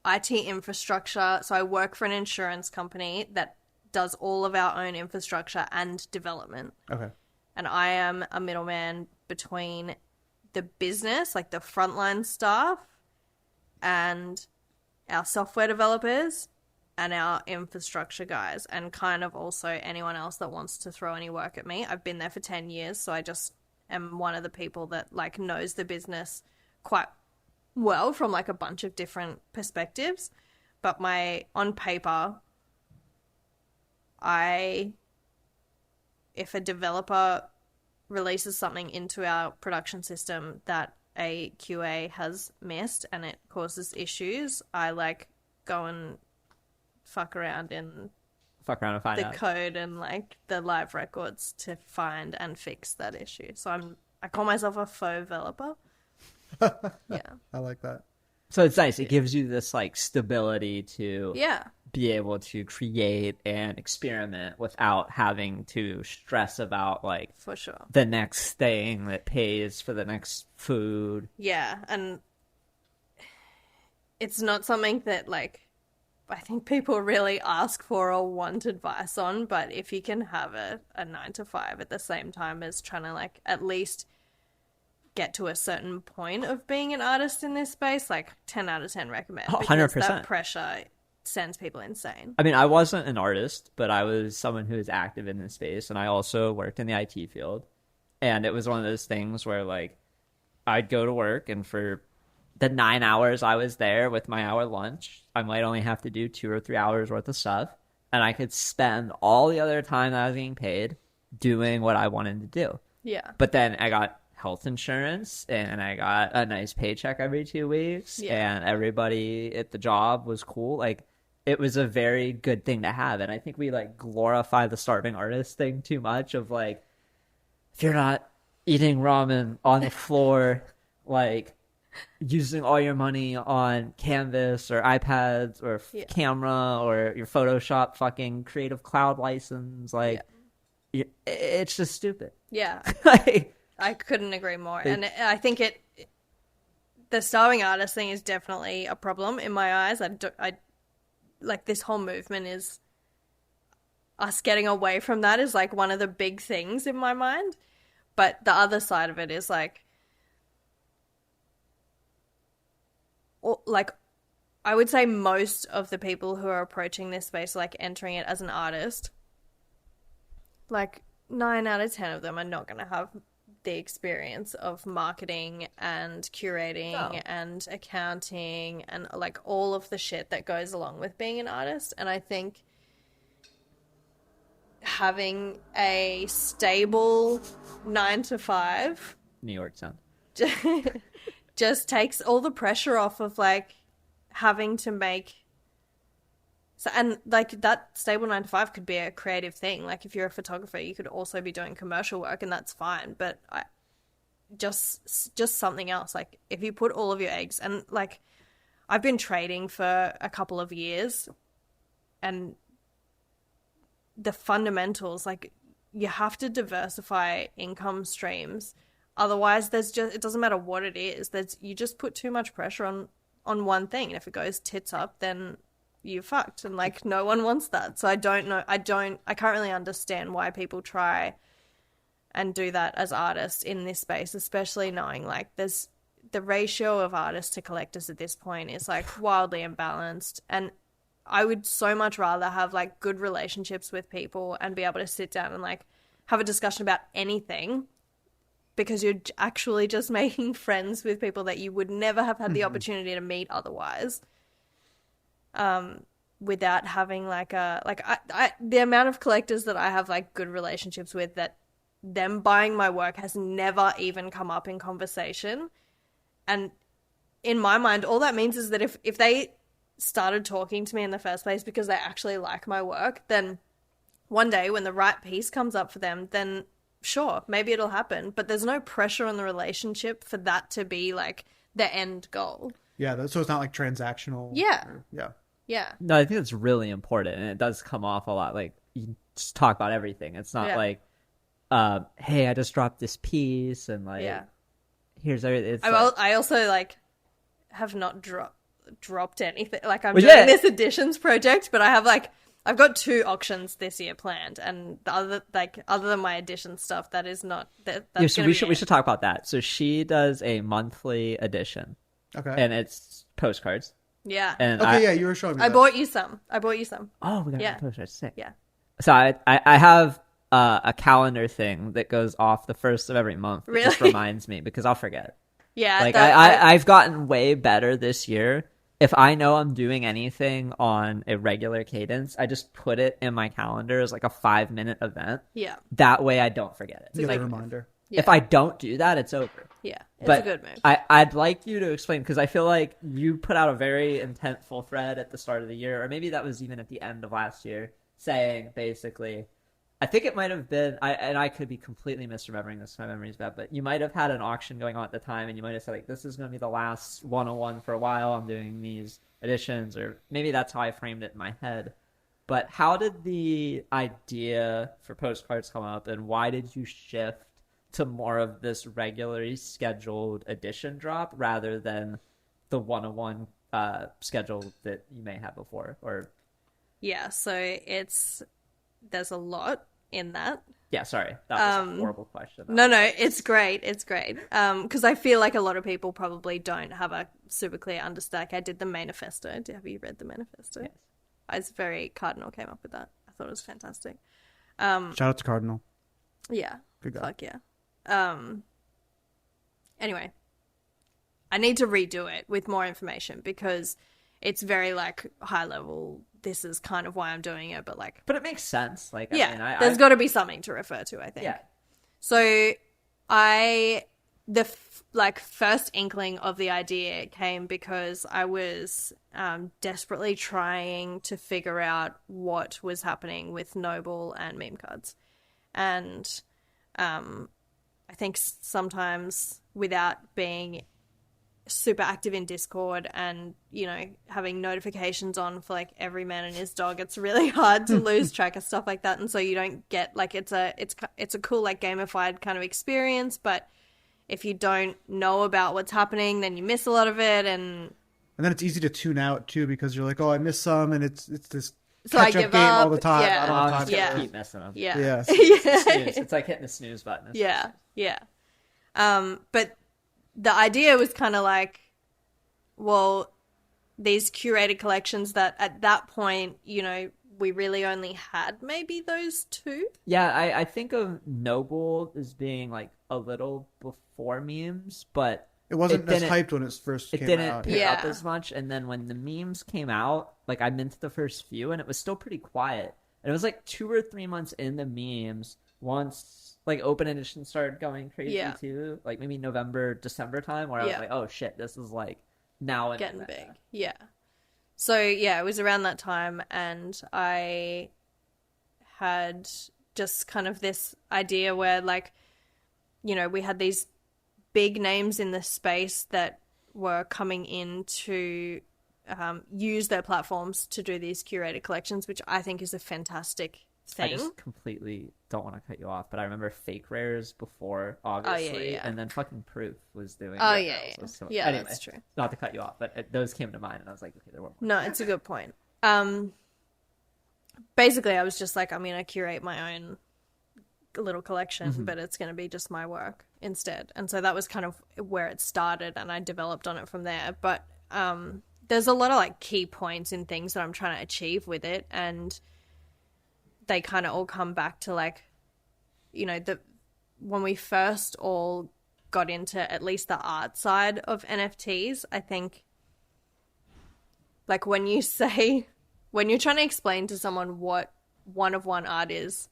IT infrastructure. So I work for an insurance company that does all of our own infrastructure and development. Okay. And I am a middleman between the business, like the frontline staff, and our software developers and our infrastructure guys, and kind of also anyone else that wants to throw any work at me. I've been there for 10 years, so I just am one of the people that like knows the business quite well from like a bunch of different perspectives. But on paper, if a developer releases something into our production system that a QA has missed and it causes issues, I like go and fuck around in Fuck around and find the out. code and like the live records to find and fix that issue. So I call myself a faux developer. Yeah. I like that. So it's nice. It gives you this like stability to Yeah. be able to create and experiment without having to stress about like For sure. the next thing that pays for the next food. Yeah, and it's not something that, like, I think people really ask for or want advice on, but if you can have a 9 to 5 at the same time as trying to, like, at least get to a certain point of being an artist in this space, like, 10 out of 10 recommend. Oh, because 100%. that pressure sends people insane. I mean, I wasn't an artist, but I was someone who was active in this space, and I also worked in the IT field. And it was one of those things where, like, I'd go to work, and for the 9 hours I was there with my hour lunch, I might only have to do 2 or 3 hours worth of stuff, and I could spend all the other time that I was getting paid doing what I wanted to do. Yeah. But then I got health insurance, and I got a nice paycheck every 2 weeks, Yeah. and everybody at the job was cool. Like, it was a very good thing to have. And I think we like glorify the starving artist thing too much of like, if you're not eating ramen on the floor, like using all your money on Canvas or iPads or camera or your Photoshop fucking Creative Cloud license, like it's just stupid. Yeah. Like, I couldn't agree more. And I think the starving artist thing is definitely a problem in my eyes. I like this whole movement is us getting away from that is like one of the big things in my mind. But the other side of it is like I would say most of the people who are approaching this space, like entering it as an artist, like 9 out of 10 of them are not going to have the experience of marketing and curating and accounting and like all of the shit that goes along with being an artist. And I think having a stable 9 to 5 New York sound. just takes all the pressure off of like having to make so, and like that stable 9 to 5 could be a creative thing. Like if you're a photographer, you could also be doing commercial work, and that's fine. But just something else. Like if you put all of your eggs, and like I've been trading for a couple of years, and the fundamentals, like you have to diversify income streams. Otherwise, it doesn't matter what it is. You just put too much pressure on one thing, and if it goes tits up, then you fucked, and like no one wants that. So I can't really understand why people try and do that as artists in this space, especially knowing like there's the ratio of artists to collectors at this point is like wildly imbalanced. And I would so much rather have like good relationships with people and be able to sit down and like have a discussion about anything, because you're actually just making friends with people that you would never have had the opportunity to meet otherwise. Without having like the amount of collectors that I have like good relationships with that them buying my work has never even come up in conversation. And in my mind, all that means is that if they started talking to me in the first place because they actually like my work, then one day when the right piece comes up for them, then sure, maybe it'll happen. But there's no pressure on the relationship for that to be like the end goal. Yeah, so it's not like transactional. Yeah. Yeah. No, I think it's really important, and it does come off a lot. Like, you just talk about everything. It's not like, hey, I just dropped this piece, and like, here's everything. I also like have not dropped anything. Like, I'm doing this editions project, but I've got 2 auctions this year planned, and the other than my edition stuff, that is not that. That's so we should talk about that. So she does a monthly edition, and it's postcards. Yeah. And you were showing me. I bought you some. Oh, we got postcards. Sick. Yeah. So I have a calendar thing that goes off the first of every month. That just reminds me, because I'll forget. Yeah. Like I've gotten way better this year. If I know I'm doing anything on a regular cadence, I just put it in my calendar as like a 5-minute event. Yeah. That way I don't forget it. It's a good reminder. Yeah. If I don't do that, it's over. Yeah, it's a good move. I'd like you to explain, because I feel like you put out a very intentful thread at the start of the year, or maybe that was even at the end of last year, saying basically, I think it might have been, I could be completely misremembering this, my memory's bad, but you might have had an auction going on at the time, and you might have said, like, this is going to be the last 101 for a while, I'm doing these editions, or maybe that's how I framed it in my head. But how did the idea for postcards come up, and why did you shift to more of this regularly scheduled edition drop rather than the 101 schedule that you may have before? Or so there's a lot in that. Yeah, sorry, that was a horrible question. No, it's great. Because I feel like a lot of people probably don't have a super clear understanding. I did the manifesto. Have you read the manifesto? Yes. I was Cardinal came up with that. I thought it was fantastic. Shout out to Cardinal. Yeah. Good guy. Fuck yeah. Anyway, I need to redo it with more information, because it's very like high level. This is kind of why I'm doing it, but it makes sense. Like, there's got to be something to refer to, I think. Yeah. So the first inkling of the idea came because I was desperately trying to figure out what was happening with Noble and meme cards, and I think sometimes without being super active in Discord and, having notifications on for like every man and his dog, it's really hard to lose track of stuff like that. And so you don't get like, it's a cool, like, gamified kind of experience, but if you don't know about what's happening, then you miss a lot of it. And then it's easy to tune out too, because you're like, oh, I missed some, and it's this so I catch-up give game up all the time. Yeah. I don't have time to keep messing up. Yeah. It's like hitting the snooze button. Yeah. But the idea was kind of like, well, these curated collections that at that point, we really only had maybe those 2. Yeah, I think of Noble as being like a little before memes, but it wasn't as hyped when it first came out. It didn't pick up as much, and then when the memes came out, like, I'm into the first few, and it was still pretty quiet. And it was like 2 or 3 months in the memes, once like open edition started going crazy too, like maybe November, December time, where I was like, oh shit, this is like now getting big. Yeah. So it was around that time, and I had just kind of this idea where, like, we had these big names in the space that were coming in to use their platforms to do these curated collections, which I think is a fantastic thing. I just completely don't want to cut you off, but I remember Fake Rares before, obviously, and then fucking Proof was doing anyway, that's true. Not to cut you off, but those came to mind, and I was like, okay, there were more. No, it's a good point. Basically, I was just like, I'm going to curate my own little collection, but it's going to be just my work instead. And so that was kind of where it started, and I developed on it from there. But there's a lot of like key points in things that I'm trying to achieve with it, and they kind of all come back to like, when we first all got into at least the art side of NFTs, I think, like, when you're trying to explain to someone what one-of-one art is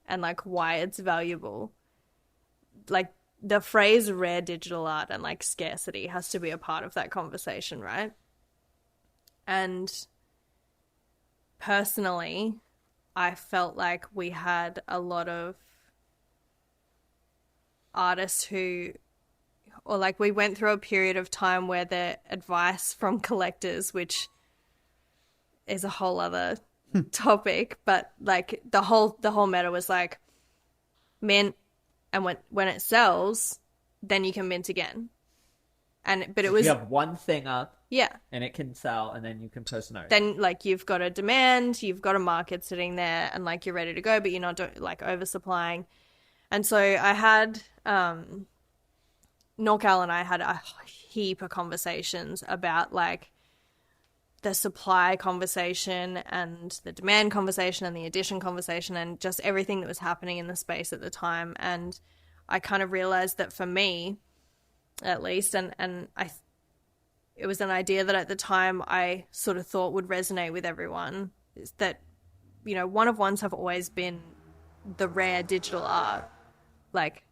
and like why it's valuable, like the phrase rare digital art and like scarcity has to be a part of that conversation, right? And personally, I felt like we had a lot of artists who, or like we went through a period of time where the advice from collectors, which is a whole other topic, but like the whole meta was like mint, and when it sells, then you can mint again. But it was, you have one thing up, yeah, and it can sell, and then you can post another. Then like you've got a demand, you've got a market sitting there, and like you're ready to go, but you're not like oversupplying. And so I had NorCal and I had a heap of conversations about like the supply conversation and the demand conversation and the addition conversation and just everything that was happening in the space at the time. And I kind of realized that for me, at least, it was an idea that at the time I sort of thought would resonate with everyone, is that, you know, one-of-ones have always been the rare digital art. Like,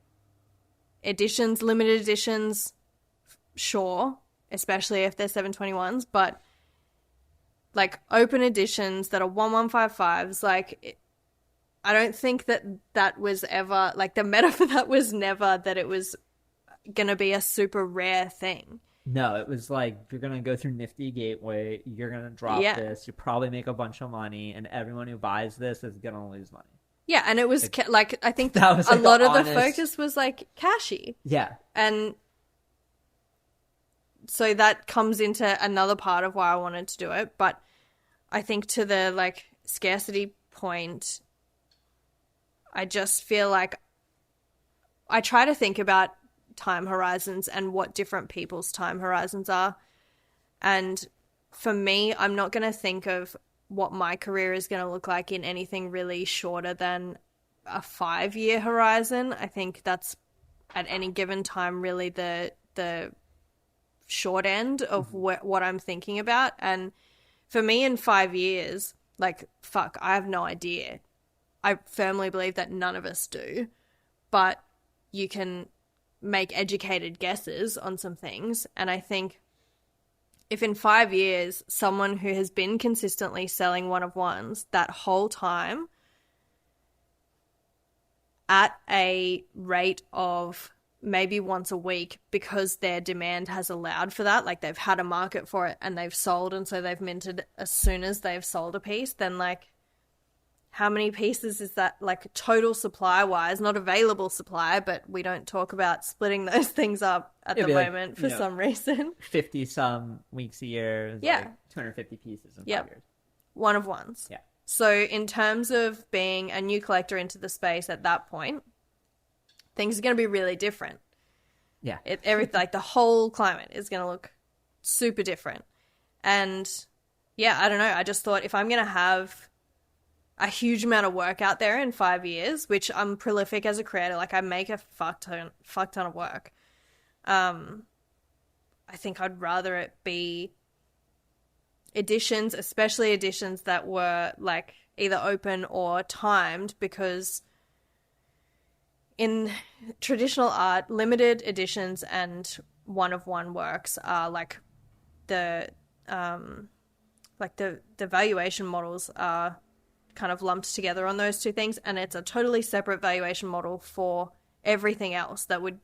editions, limited editions, sure, especially if they're 721s, but like open editions that are 1155s, like, I don't think that was ever, like, the meta for that was never that it was going to be a super rare thing. No, it was like, you're going to go through Nifty Gateway, you're going to drop this, you probably make a bunch of money, and everyone who buys this is going to lose money. Yeah, and it was like I think that was a like lot of honest... the focus was like cashy. Yeah. And so that comes into another part of why I wanted to do it. But I think to the like scarcity point, I just feel like I try to think about time horizons and what different people's time horizons are. And for me, I'm not going to think of what my career is going to look like in anything really shorter than a 5-year horizon. I think that's at any given time really the short end of what I'm thinking about. And for me in 5 years, like, fuck, I have no idea. I firmly believe that none of us do, but you can make educated guesses on some things. And I think if in 5 years, someone who has been consistently selling one-of-ones that whole time at a rate of maybe once a week because their demand has allowed for that, like they've had a market for it and they've sold, and so they've minted as soon as they've sold a piece, then like how many pieces is that, like total supply-wise, not available supply, but we don't talk about splitting those things up at the moment for some reason. 50-some weeks a year, like 250 pieces in 5 years. One-of-ones. Yeah. So in terms of being a new collector into the space at that point, things are going to be really different. Yeah. Everything, like the whole climate is going to look super different. And yeah, I don't know. I just thought if I'm going to have a huge amount of work out there in 5 years, which I'm prolific as a creator, like I make a fuck ton of work. I think I'd rather it be editions, especially editions that were like either open or timed, because in traditional art, limited editions and one-of-one works are like the valuation models are kind of lumped together on those two things, and it's a totally separate valuation model for everything else that would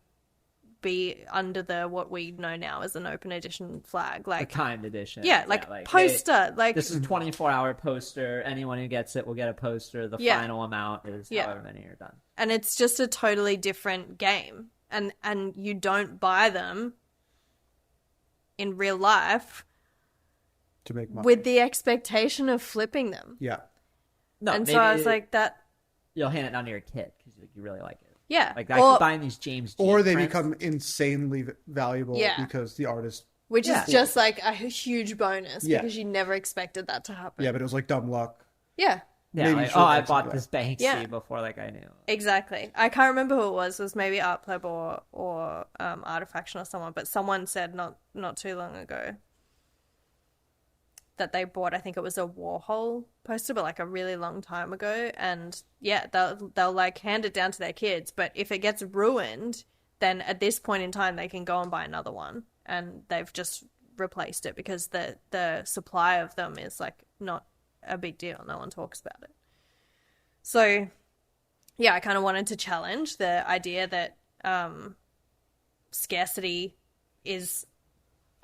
be under the what we know now as an open edition flag, like a timed edition. Yeah, like poster. Hey, like this is a 24-hour poster. Anyone who gets it will get a poster. The final amount is however many are done. And it's just a totally different game. And you don't buy them in real life to make money with the expectation of flipping them. Yeah. No, and so I was like, that you'll hand it down to your kid because you really like it. Yeah. Like I keep buying these James Dean or they prints. become insanely valuable because the artist, which is just like a huge bonus because you never expected that to happen. Yeah, but it was like dumb luck. Yeah. Yeah, like, I bought this Banksy before like I knew. Exactly. I can't remember who it was. It was maybe Art Pleb or Artifaction or someone, but someone said not too long ago that they bought. I think it was a Warhol poster, but like a really long time ago. And yeah, they'll like hand it down to their kids. But if it gets ruined, then at this point in time, they can go and buy another one. And they've just replaced it because the supply of them is like not a big deal. No one talks about it. So yeah, I kind of wanted to challenge the idea that scarcity is...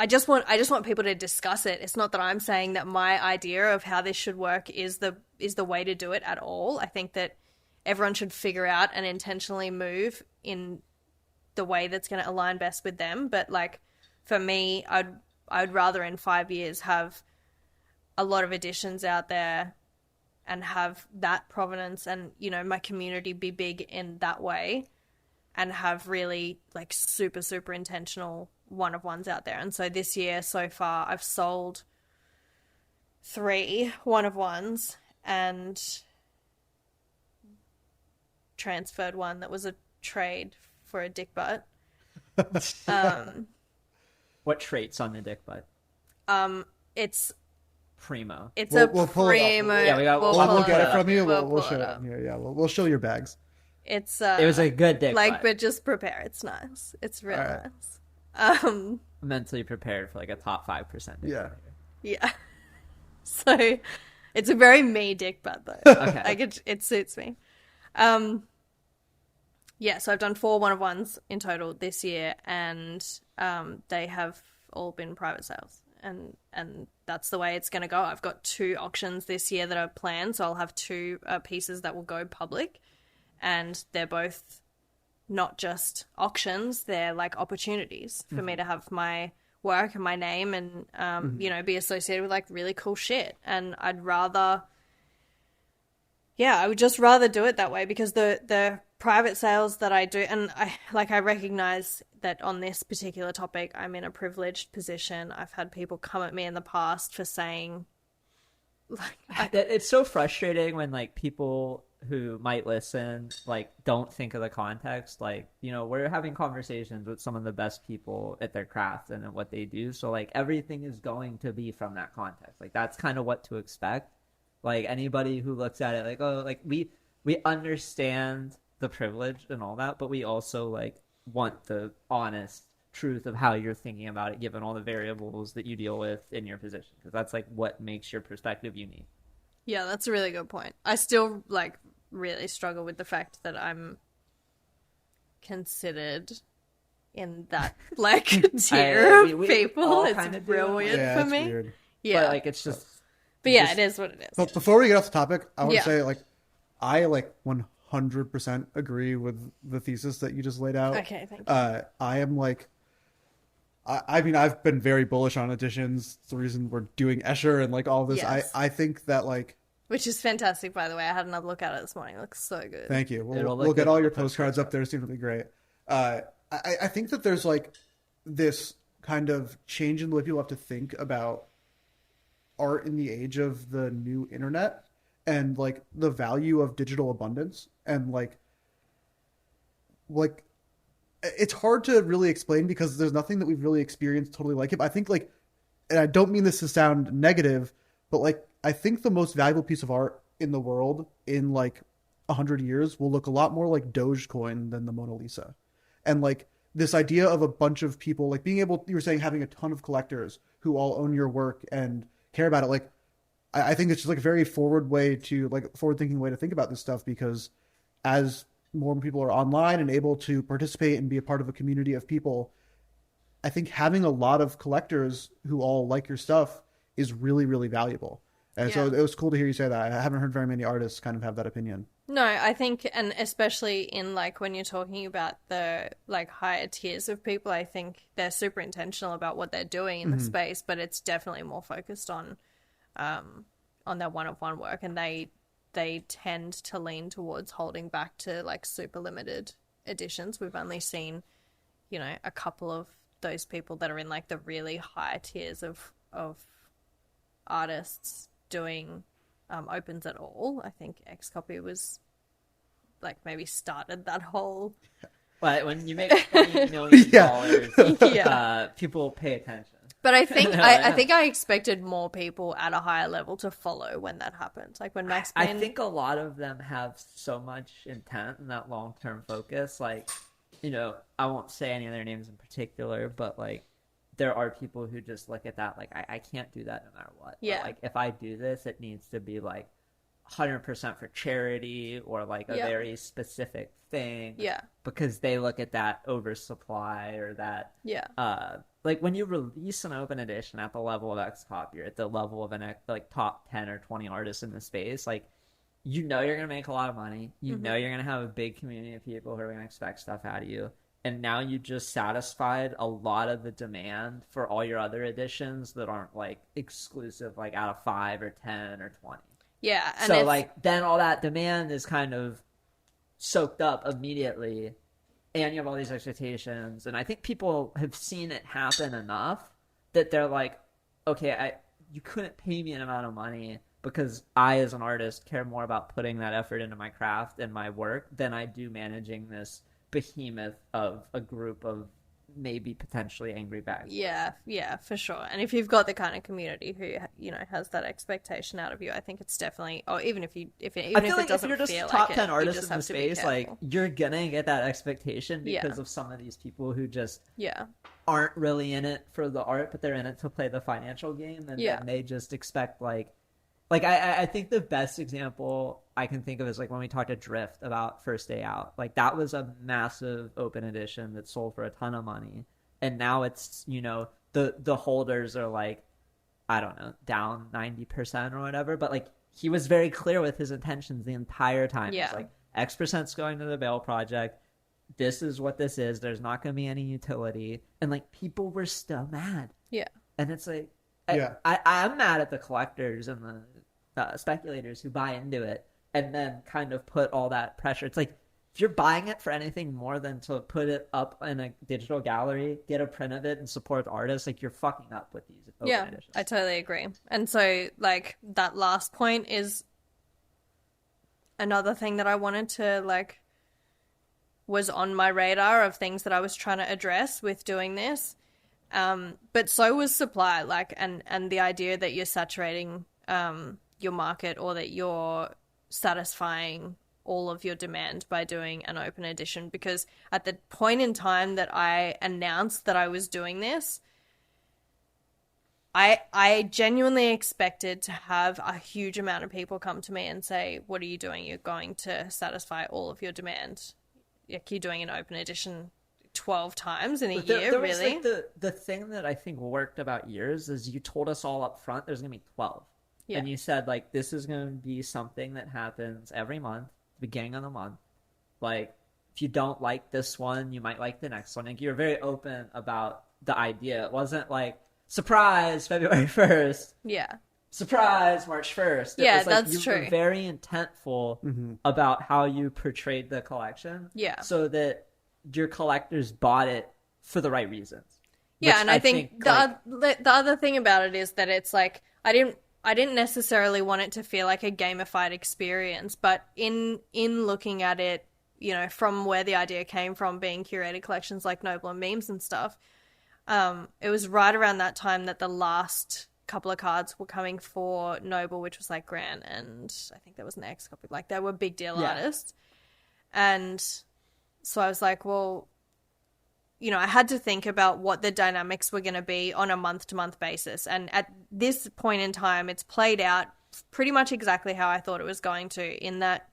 I just want people to discuss it. It's not that I'm saying that my idea of how this should work is the way to do it at all. I think that everyone should figure out and intentionally move in the way that's going to align best with them. But like for me, I'd rather in 5 years have a lot of editions out there and have that provenance and, you know, my community be big in that way and have really like super, super intentional one-of-ones out there. And so this year so far I've sold 3 one-of-ones and transferred one that was a trade for a dick butt. What traits on the dick butt? It's primo. It's we'll pull it up. primo. Yeah, we'll get it from you. We'll show show it here. Yeah, we'll show your bags. It's it was a good dick like, butt. but just prepare. It's nice. It's real right. nice. Mentally prepared for like a top 5%. Yeah. Yeah. So it's a very me dick butt though. Okay. Like it suits me. Yeah, so I've done 4 one-of-ones in total this year, and they have all been private sales, and that's the way it's going to go. I've got 2 auctions this year that are planned, so I'll have 2 pieces that will go public, and they're both not just auctions, they're like opportunities for me to have my work and my name and, you know, be associated with like really cool shit. And I would just rather do it that way because the private sales that I do, and I recognize that on this particular topic, I'm in a privileged position. I've had people come at me in the past for saying, like, it's so frustrating when like people who might listen like don't think of the context. Like, you know, we're having conversations with some of the best people at their craft and at what they do, so like everything is going to be from that context. Like that's kind of what to expect. Like anybody who looks at it like, oh, like we understand the privilege and all that, but we also like want the honest truth of how you're thinking about it given all the variables that you deal with in your position, because that's like what makes your perspective unique. Yeah, that's a really good point. I still like really struggle with the fact that I'm considered in that like tier of people. It's real weird for me. Weird. Yeah, but like it's just it is what it is. But before we get off the topic, I want to say like I like 100% agree with the thesis that you just laid out. Okay, thank you. I am like, I mean, I've been very bullish on editions. It's the reason we're doing Escher and like all this. Yes. I think that like, which is fantastic, by the way. I had another look at it this morning. It looks so good. Thank you. We'll get all your postcards up there. It's going to be great. I think that there's like this kind of change in the way people have to think about art in the age of the new internet and like the value of digital abundance and like it's hard to really explain because there's nothing that we've really experienced totally like it. But I think like, and I don't mean this to sound negative, but like I think the most valuable piece of art in the world in like 100 years will look a lot more like Dogecoin than the Mona Lisa. And like this idea of a bunch of people like being able, you were saying, having a ton of collectors who all own your work and care about it. Like I think it's just like a very forward thinking way to think about this stuff, because as more people are online and able to participate and be a part of a community of people, I think having a lot of collectors who all like your stuff is really, really valuable. And so it was cool to hear you say that. I haven't heard very many artists kind of have that opinion. No, I think, and especially in like when you're talking about the like higher tiers of people, I think they're super intentional about what they're doing in the space, but it's definitely more focused on their one-of-one work, and they tend to lean towards holding back to like super limited editions. We've only seen, you know, a couple of those people that are in like the really high tiers of artists doing opens at all. I think Xcopy was like maybe started that whole. But when you make $20 million, people pay attention. But I think I think I expected more people at a higher level to follow when that happened. Like when Max Payne... I think a lot of them have so much intent and that long-term focus. Like, you know, I won't say any of their names in particular, but like there are people who just look at that like, I can't do that no matter what. Yeah. But, like if I do this, it needs to be like 100% for charity or like a very specific thing. Yeah. Because they look at that oversupply or that. Yeah. Like when you release an open edition at the level of Xcop, you're at the level of an like top 10 or 20 artists in the space. Like, you know you're going to make a lot of money. You know you're going to have a big community of people who are going to expect stuff out of you. And now you just satisfied a lot of the demand for all your other editions that aren't like exclusive, like out of 5 or 10 or 20. Yeah. And so like then all that demand is kind of soaked up immediately. And you have all these expectations. And I think people have seen it happen enough that they're like, okay, you couldn't pay me an amount of money because I, as an artist, care more about putting that effort into my craft and my work than I do managing this behemoth of a group of maybe potentially angry bags. Yeah, for sure. And if you've got the kind of community who, you know, has that expectation out of you, I think it's definitely, or even if it doesn't you're just feel top like 10 it, artists you just in the have to be space, like careful. you're gonna get that expectation because of some of these people who just aren't really in it for the art, but they're in it to play the financial game, and then they just expect like I think the best example I can think of is like when we talked to Drift about First Day Out. Like that was a massive open edition that sold for a ton of money. And now it's, you know, the holders are like, I don't know, down 90% or whatever. But like he was very clear with his intentions the entire time. Yeah. It's like X% going to the Bale Project. This is what this is. There's not going to be any utility. And like people were still mad. Yeah. And it's like, I'm mad at the collectors and the speculators who buy into it and then kind of put all that pressure. It's like, if you're buying it for anything more than to put it up in a digital gallery, get a print of it and support the artist, like you're fucking up with these open editions. I totally agree. And so like that last point is another thing that I wanted to like was on my radar of things that I was trying to address with doing this. But so was supply, like, and the idea that you're saturating your market or that you're satisfying all of your demand by doing an open edition. Because at the point in time that I announced that I was doing this, I genuinely expected to have a huge amount of people come to me and say, what are you doing? You're going to satisfy all of your demand. Like you're doing an open edition 12 times in a year, there really? Was like the thing that I think worked about yours is you told us all up front there's going to be 12. Yeah. And you said, like, this is going to be something that happens every month, beginning of the month. Like, if you don't like this one, you might like the next one. Like, you were very open about the idea. It wasn't like, surprise, February 1st. Yeah. Surprise, March 1st. Yeah, that's true. You were very intentful about how you portrayed the collection. Yeah. So that your collectors bought it for the right reasons. Yeah, and I think the other thing about it is that it's like I didn't necessarily want it to feel like a gamified experience, but in looking at it, you know, from where the idea came from, being curated collections like Noble and Memes and stuff, it was right around that time that the last couple of cards were coming for Noble, which was like Grant and I think there was an X copy. Like they were big deal artists, and so I was like, well, you know, I had to think about what the dynamics were going to be on a month-to-month basis. And at this point in time, it's played out pretty much exactly how I thought it was going to, in that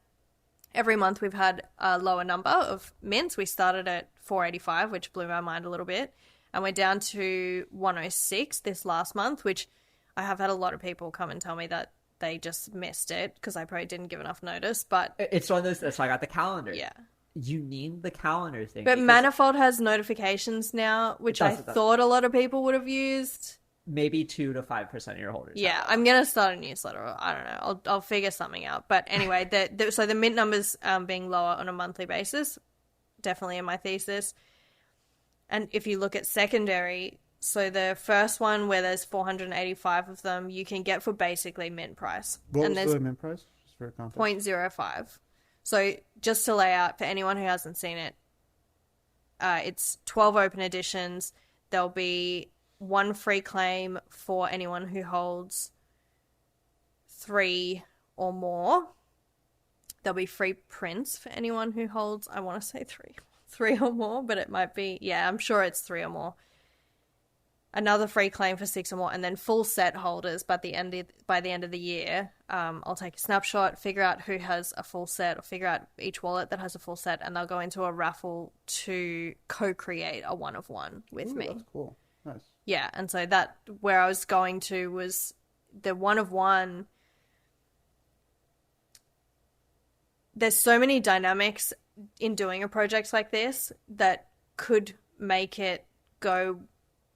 every month we've had a lower number of mints. We started at 485, which blew my mind a little bit. And we're down to 106 this last month, which I have had a lot of people come and tell me that they just missed it because I probably didn't give enough notice. But it's one of those, that's why I got the calendar. Yeah. You need the calendar thing. But Manifold has notifications now, which I thought a lot of people would have used. Maybe 2 to 5% of your holders. Yeah, I'm going to start a newsletter. I don't know. I'll figure something out. But anyway, so the mint numbers being lower on a monthly basis, definitely in my thesis. And if you look at secondary, so the first one where there's 485 of them, you can get for basically mint price. What was the mint price? Just for context. 0.05. So just to lay out for anyone who hasn't seen it, it's 12 open editions. There'll be 1 free claim for anyone who holds 3 or more. There'll be free prints for anyone who holds, I want to say 3 or more, but it might be, yeah, I'm sure it's 3 or more. Another free claim for 6 or more, and then full set holders by the end of the year. I'll take a snapshot, figure out who has a full set, or figure out each wallet that has a full set, and they'll go into a raffle to co-create a 1 of 1 with me. That's cool. Nice. Yeah, and so that, where I was going to was the 1 of 1. There's so many dynamics in doing a project like this that could make it go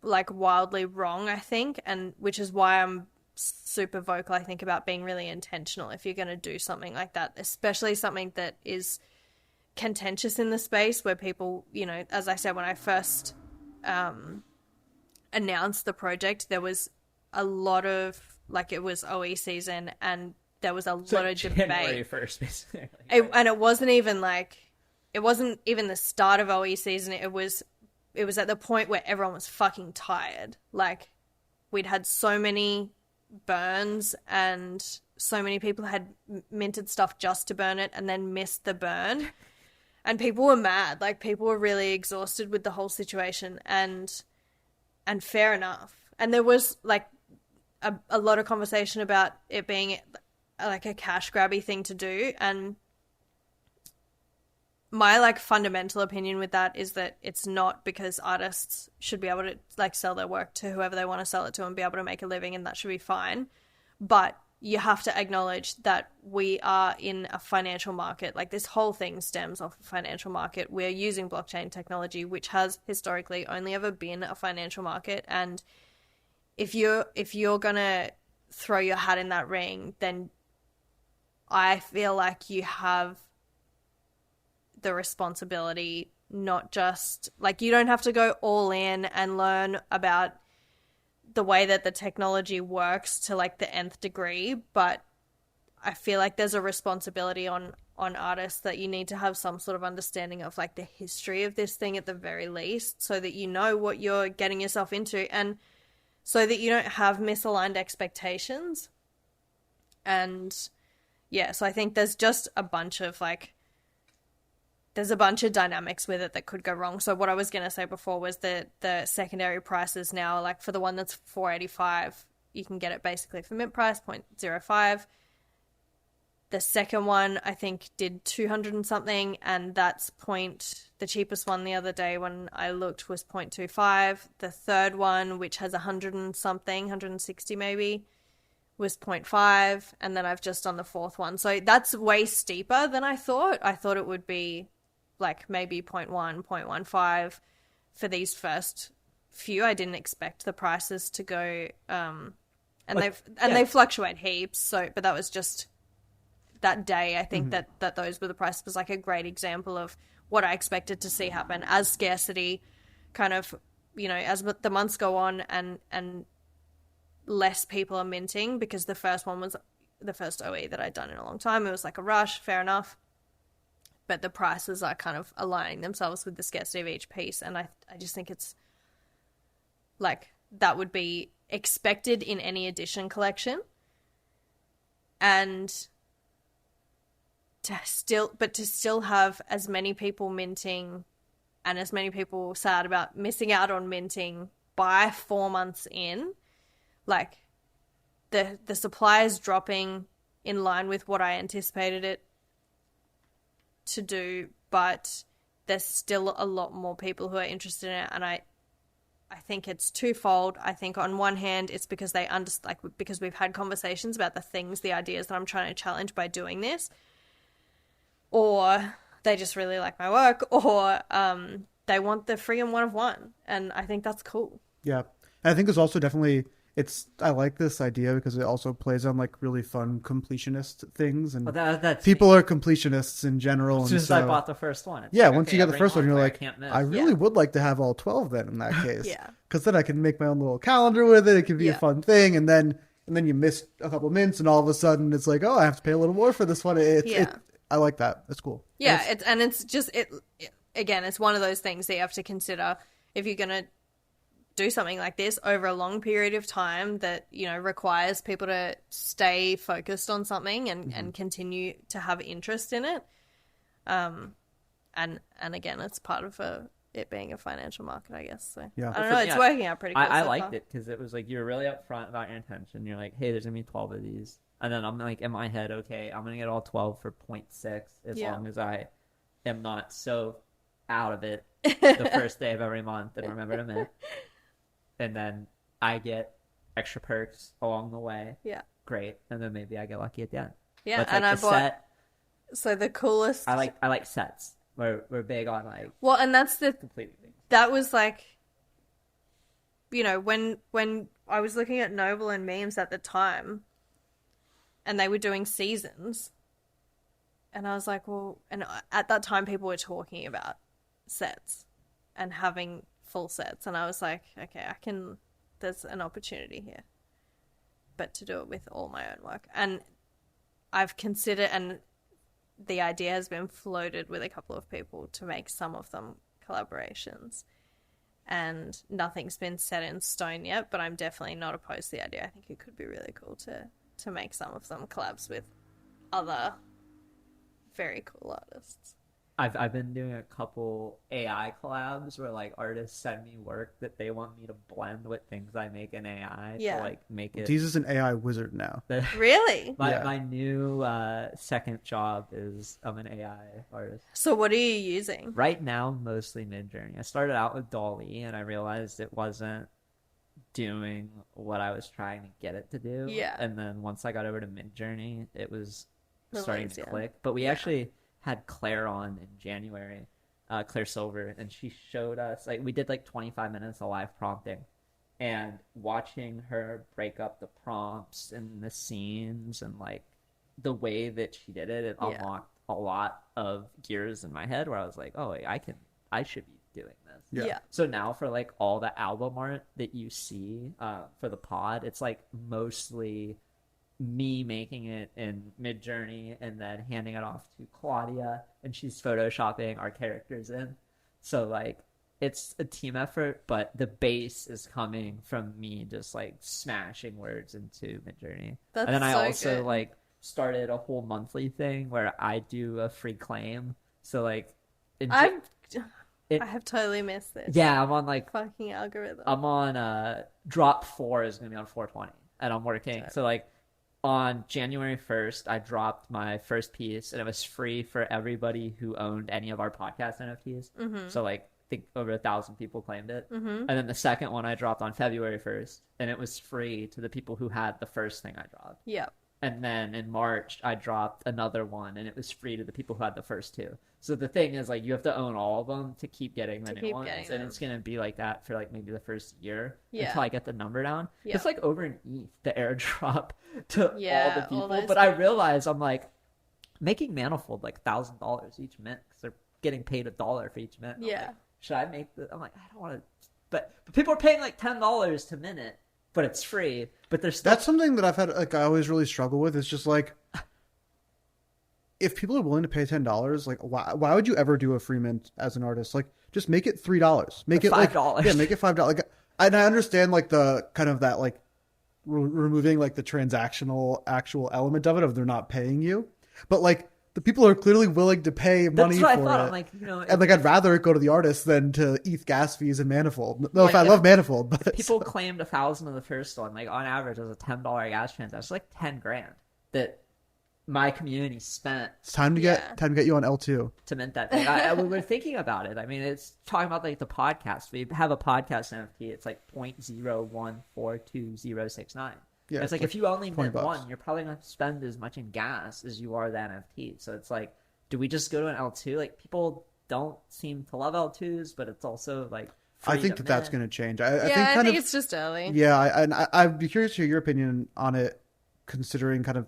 like wildly wrong, I think, and which is why I'm super vocal, I think, about being really intentional if you're going to do something like that, especially something that is contentious in the space where people, you know, as I said, when I first announced the project, there was a lot of, like, it was OE season and there was a lot of January debate. 1st, basically. And it wasn't even the start of OE season. It was at the point where everyone was fucking tired. Like, we'd had so many burns and so many people had minted stuff just to burn it and then missed the burn. And people were mad. Like, people were really exhausted with the whole situation, and fair enough. And there was, like, a lot of conversation about it being, like, a cash grabby thing to do. And my, like, fundamental opinion with that is that it's not, because artists should be able to, like, sell their work to whoever they want to sell it to and be able to make a living, and that should be fine. But you have to acknowledge that we are in a financial market. Like, this whole thing stems off a financial market. We're using blockchain technology, which has historically only ever been a financial market. And if you're gonna throw your hat in that ring, then I feel like you have the responsibility, not just, like, you don't have to go all in and learn about the way that the technology works to, like, the nth degree, but I feel like there's a responsibility on artists that you need to have some sort of understanding of, like, the history of this thing at the very least, so that you know what you're getting yourself into, and so that you don't have misaligned expectations. And yeah, so I think there's just a bunch of, like, there's a bunch of dynamics with it that could go wrong. So what I was going to say before was that the secondary prices now, like, for the one that's $4.85, you can get it basically for mint price, 0.05. The second one, I think, did 200 and something, and that's the cheapest one the other day when I looked was 0.25. The third one, which has 100 and something, 160 maybe, was 0.5, and then I've just done the fourth one. So that's way steeper than I thought. I thought it would be, like, maybe 0.1, 0.15 for these first few. I didn't expect the prices to go, they fluctuate heaps. So, but that was just that day. I think that those were the prices. Was, like, a great example of what I expected to see happen as scarcity kind of, you know, as the months go on and less people are minting, because the first one was the first OE that I'd done in a long time. It was like a rush, fair enough. But the prices are kind of aligning themselves with the scarcity of each piece. And I just think it's, like, that would be expected in any edition collection. And to still have as many people minting and as many people sad about missing out on minting by 4 months in, like, the supply is dropping in line with what I anticipated it to do, but there's still a lot more people who are interested in it, and I think it's twofold. I think on one hand, it's because because we've had conversations about the ideas that I'm trying to challenge by doing this, or they just really like my work, or they want the free and 1 of 1, and I think that's cool. Yeah, and I think there's also definitely, I like this idea because it also plays on, like, really fun completionist things, and that's people are completionists in general. As soon as I bought the first one, it's yeah, like, once okay, you get the first one, you're like, I really Yeah. would like to have all 12 then in that case. Yeah. Because then I can make my own little calendar with it. It can be a fun thing, and then you miss a couple mints, and all of a sudden it's like, oh, I have to pay a little more for this one. I like that. It's cool. Yeah, it's just again, it's one of those things that you have to consider if you're gonna do something like this over a long period of time that, you know, requires people to stay focused on something and continue to have interest in it. And again, it's part of it being a financial market, I guess. So yeah. I don't know, it's working out pretty good. I liked it because it was like, you're really upfront about your intention. You're like, hey, there's gonna be 12 of these, and then I'm like, in my head, okay, I'm gonna get all 12 for 0.6 as long as I am not so out of it the first day of every month and remember to mint. And then I get extra perks along the way. Yeah. Great. And then maybe I get lucky at the end. Yeah, but and I bought set, so the coolest I like sets. We're big on like, well, and that's the completely things. That was like, you know, when I was looking at Noble and Memes at the time and they were doing seasons, and I was like, well, and at that time people were talking about sets and having full sets, and I was like, okay, there's an opportunity here, but to do it with all my own work. And I've considered, and the idea has been floated with a couple of people to make some of them collaborations, and nothing's been set in stone yet, but I'm definitely not opposed to the idea. I think it could be really cool to make some of them collabs with other very cool artists. I've been doing a couple AI collabs where like artists send me work that they want me to blend with things I make in AI to like make it. He's an AI wizard now. Really? My new second job is I'm an AI artist. So what are you using? Right now, mostly Midjourney. I started out with Dolly and I realized it wasn't doing what I was trying to get it to do. Yeah. And then once I got over to Midjourney, it was starting to click. But we Yeah. actually had Claire on in January, Claire Silver, and she showed us, like, we did like 25 minutes of live prompting, and watching her break up the prompts and the scenes and like the way that she did it, it unlocked a lot of gears in my head where I was like, oh, I should be doing this. Yeah. So now for like all the album art that you see for the pod, it's like mostly me making it in Midjourney and then handing it off to Claudia, and she's photoshopping our characters in. So like it's a team effort, but the base is coming from me just like smashing words into Midjourney. That's and then I so also good. like started a whole monthly thing where I do a free claim. So like I have totally missed this. yeah, I'm on like Fucking algorithm. I'm on drop 4 is gonna be on 420, and I'm working. So like on January 1st, I dropped my first piece, and it was free for everybody who owned any of our podcast NFTs. Mm-hmm. So like I think over 1,000 people claimed it. Mm-hmm. And then the second one I dropped on February 1st, and it was free to the people who had the first thing I dropped. Yep. And then in March, I dropped another one, and it was free to the people who had the first 2. So the thing is, like, you have to own all of them to keep getting the new ones, and it's gonna be like that for like maybe the first year until I get the number down. Yeah. It's like over an ETH, the airdrop to all the people. those But I realize I'm like making Manifold like $1,000 each mint because they're getting paid $1 for each mint. Yeah. Like, should I make the? I'm like, I don't want to, but people are paying like $10 to mint it, but it's free. But there's still... That's something that I've had, like, I always really struggle with. It's just like, if people are willing to pay $10, like, why would you ever do a free mint as an artist? Like, just make it $3. Make it $5. Like, yeah, make it $5. Like, and I understand like the kind of that like removing like the transactional actual element of it, of they're not paying you, but like the people are clearly willing to pay money That's what for I thought. it. I'm like, you know, And like, I'd rather it go to the artist than to ETH gas fees and Manifold. No, Like, if I love Manifold, but people claimed 1,000 of the first one. Like on average, it was a $10 gas transaction. It's like $10,000 that my community spent. it's time to get you on L2 to mint that thing. We were thinking about it. I mean, it's talking about like the podcast. We have a podcast NFT. It's like 0.0142069. Yeah, it's like if you only mint $20. one, you're probably going to spend as much in gas as you are the NFT. So it's like, do we just go to an L2? Like, people don't seem to love L2s, but it's also like I think to that's mint. going to change. I think it's just early. Yeah, I'd be curious to hear your opinion on it, considering kind of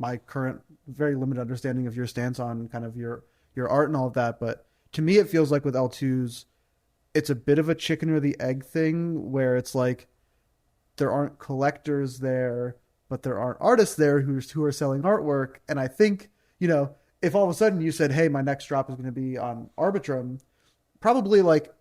my current very limited understanding of your stance on kind of your art and all of that. But to me, it feels like with L2s, it's a bit of a chicken or the egg thing, where it's like there aren't collectors there, but there aren't artists there who are selling artwork. And I think, you know, if all of a sudden you said, hey, my next drop is going to be on Arbitrum, probably like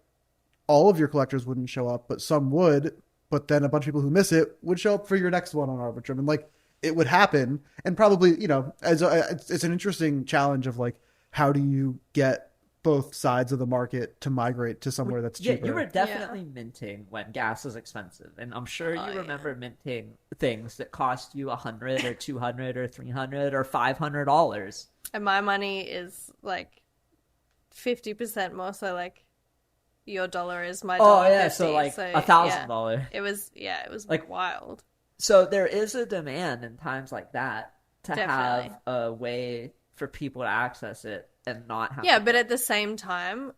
all of your collectors wouldn't show up, but some would. But then a bunch of people who miss it would show up for your next one on Arbitrum, and like it would happen. And probably, it's an interesting challenge of like, how do you get both sides of the market to migrate to somewhere that's cheaper? Yeah, you were definitely minting when gas was expensive, and I'm sure you remember minting things that cost you $100 or $200 or $300 or $500. And my money is like 50% more, so like your dollar is my dollar. Oh yeah, 50, so like so, $1,000. It was like wild. So there is a demand in times like that to Definitely. have a way for people to access it and not have. Yeah, but at the same time,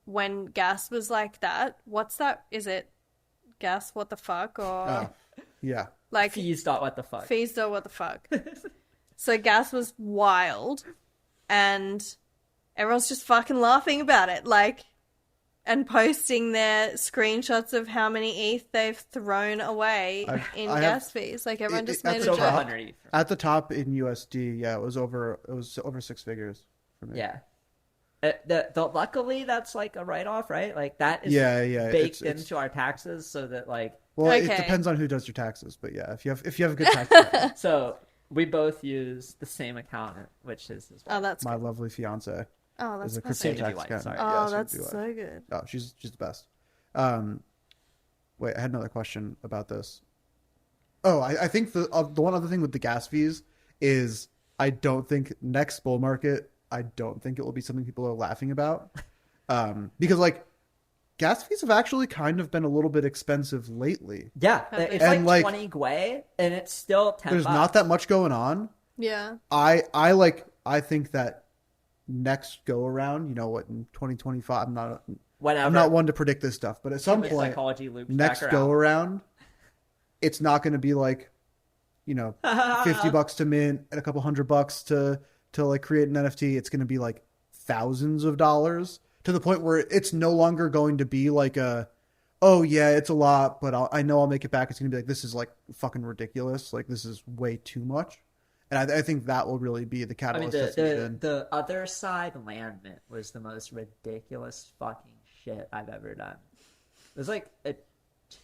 when gas was like that, what's that? Is it gas? What the fuck? Or Yeah, like fees. What the fuck? Fees. What the fuck? So gas was wild, and everyone's just fucking laughing about it, like, and posting their screenshots of how many ETH they've thrown away in gas fees. Like everyone just made a joke. Over 100 ETH. At the top in USD, it was over 6 figures for me. Yeah. Luckily, that's like a write-off, right? Like that is baked into our taxes, so that like. Well, Okay. it depends on who does your taxes, but yeah, if you have a good tax plan. So we both use the same accountant, which is Oh, that's my lovely fiance. Oh, that's is a perfect. tax accountant. Sorry. Oh, Yeah, that's so so good. Oh, she's the best. Wait, I had another question about this. Oh, I think the one other thing with the gas fees is I don't think next bull market, I don't think it will be something people are laughing about. Because like gas fees have actually kind of been a little bit expensive lately. Yeah, it's And, like like, 20 gwei, and it's still 10 There's bucks. not that much going on. Yeah. I think that next go around, in 2025, I'm not one to predict this stuff, but at some The point, psychology loops next back go around. around, it's not going to be like, $50 to mint and a couple $100 to like create an NFT. It's going to be like thousands of dollars, to the point where it's no longer going to be like oh yeah, it's a lot, but I know I'll make it back. It's going to be like, this is like fucking ridiculous. Like this is way too much. And I think that will really be the catalyst. The other side land mint was the most ridiculous fucking shit I've ever done. It was like a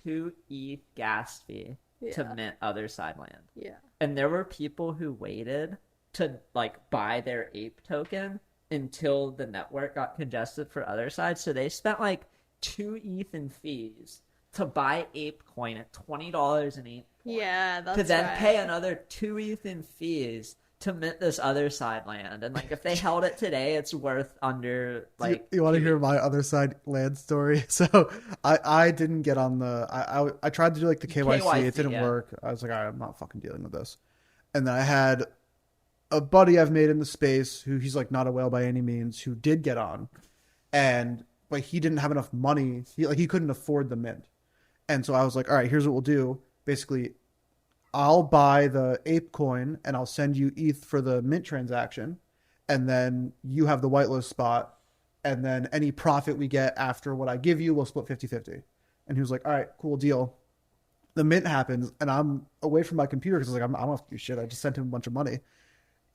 2 ETH gas fee to mint other side land. Yeah. And there were people who waited to like buy their ape token until the network got congested for other sides. So they spent like 2 ETH in fees to buy ape coin at $20 an ape. Yeah, that's to then right. pay another 2 ETH in fees to mint this other side land. And like if they held it today, it's worth under like you want to hear my other side land story? So I didn't get on the I tried to do like the KYC, it didn't work. I was like, all right, I'm not fucking dealing with this. And then I had a buddy I've made in the space who he's like not a whale by any means, who did get on, but he didn't have enough money. He couldn't afford the mint. And so I was like, all right, here's what we'll do. Basically, I'll buy the ape coin and I'll send you ETH for the mint transaction. And then you have the whitelist spot. And then any profit we get after what I give you, we'll split 50-50. And he was like, all right, cool deal. The mint happens and I'm away from my computer because I was like, I don't have to do shit. I just sent him a bunch of money.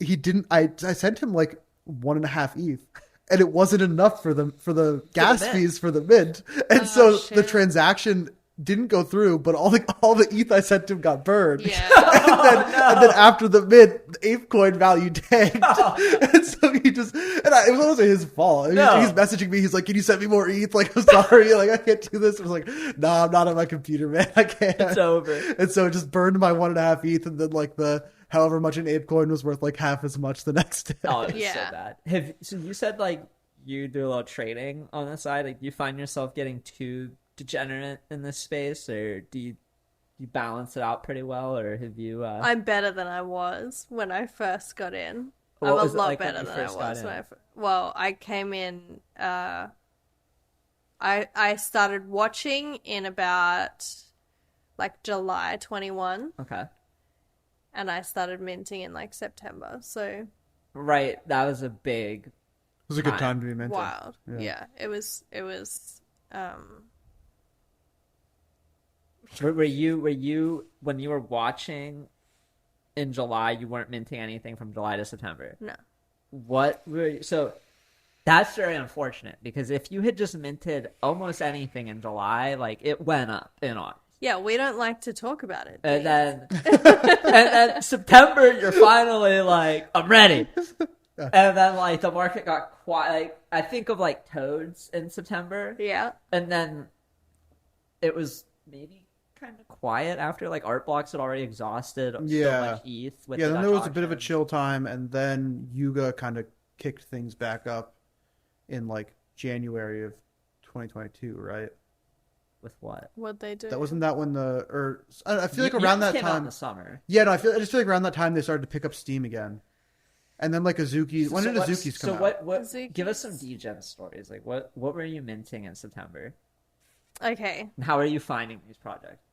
He didn't, I sent him like 1.5 ETH. And it wasn't enough for the gas fees for the mint. And the transaction didn't go through, but all the ETH I sent him got burned. Yeah. and then after the mint, the ape coin value tanked. And so it was almost his fault. He's messaging me. He's like, can you send me more ETH? Like, I'm sorry. Like, I can't do this. I was like, nah, I'm not on my computer, man. I can't. It's over. And so it just burned my 1.5 ETH. And then like however much an ape coin was worth like half as much the next day. Oh, it was so bad. So you said like you do a little trading on the side. Like, you find yourself getting too degenerate in this space, or do you balance it out pretty well, or have you I'm better than I was when I first got in. I'm a lot better than I was when I came in. I started watching in about like July 21. Okay. And I started minting in like September. So right, that was a big it was a good time to be minting. Wild. Yeah. It was Were you when you were watching in July, you weren't minting anything from July to September? No. What were so That's very unfortunate because if you had just minted almost anything in July, like it went up in August. Yeah, we don't like to talk about it. And then September, you're finally like, I'm ready. And then like the market got quiet. Like I think of like toads in September. Yeah. And then it was maybe kind of quiet after like art blocks had already exhausted so much ETH. With then the there was auction. a bit of a chill time, and then Yuga kind of kicked things back up in like January of 2022, right? With what? What'd they do? That wasn't that when I feel like around that came out in time. the summer. Yeah, no, I just feel like around that time they started to pick up steam again. And then like Azuki, when did Azuki's come out? What Azuki's? Give us some degen stories. Like what were you minting in September? Okay. And how are you finding these projects?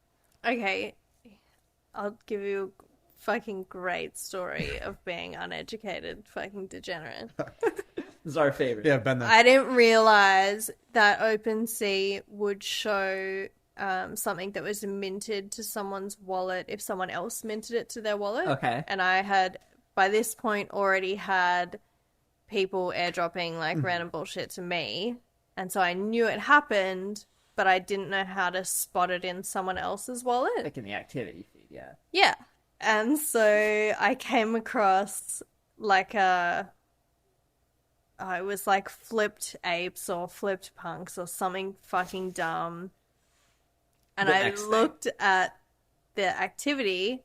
Okay. I'll give you a fucking great story of being uneducated fucking degenerate. This is our favorite. Yeah, Ben. I didn't realize that OpenSea would show something that was minted to someone's wallet if someone else minted it to their wallet. Okay. And I had, by this point, already had people airdropping like random bullshit to me. And so I knew it happened, but I didn't know how to spot it in someone else's wallet. Like in the activity feed, yeah. Yeah. And so I came across like it was like flipped apes or flipped punks or something fucking dumb. And I looked at the activity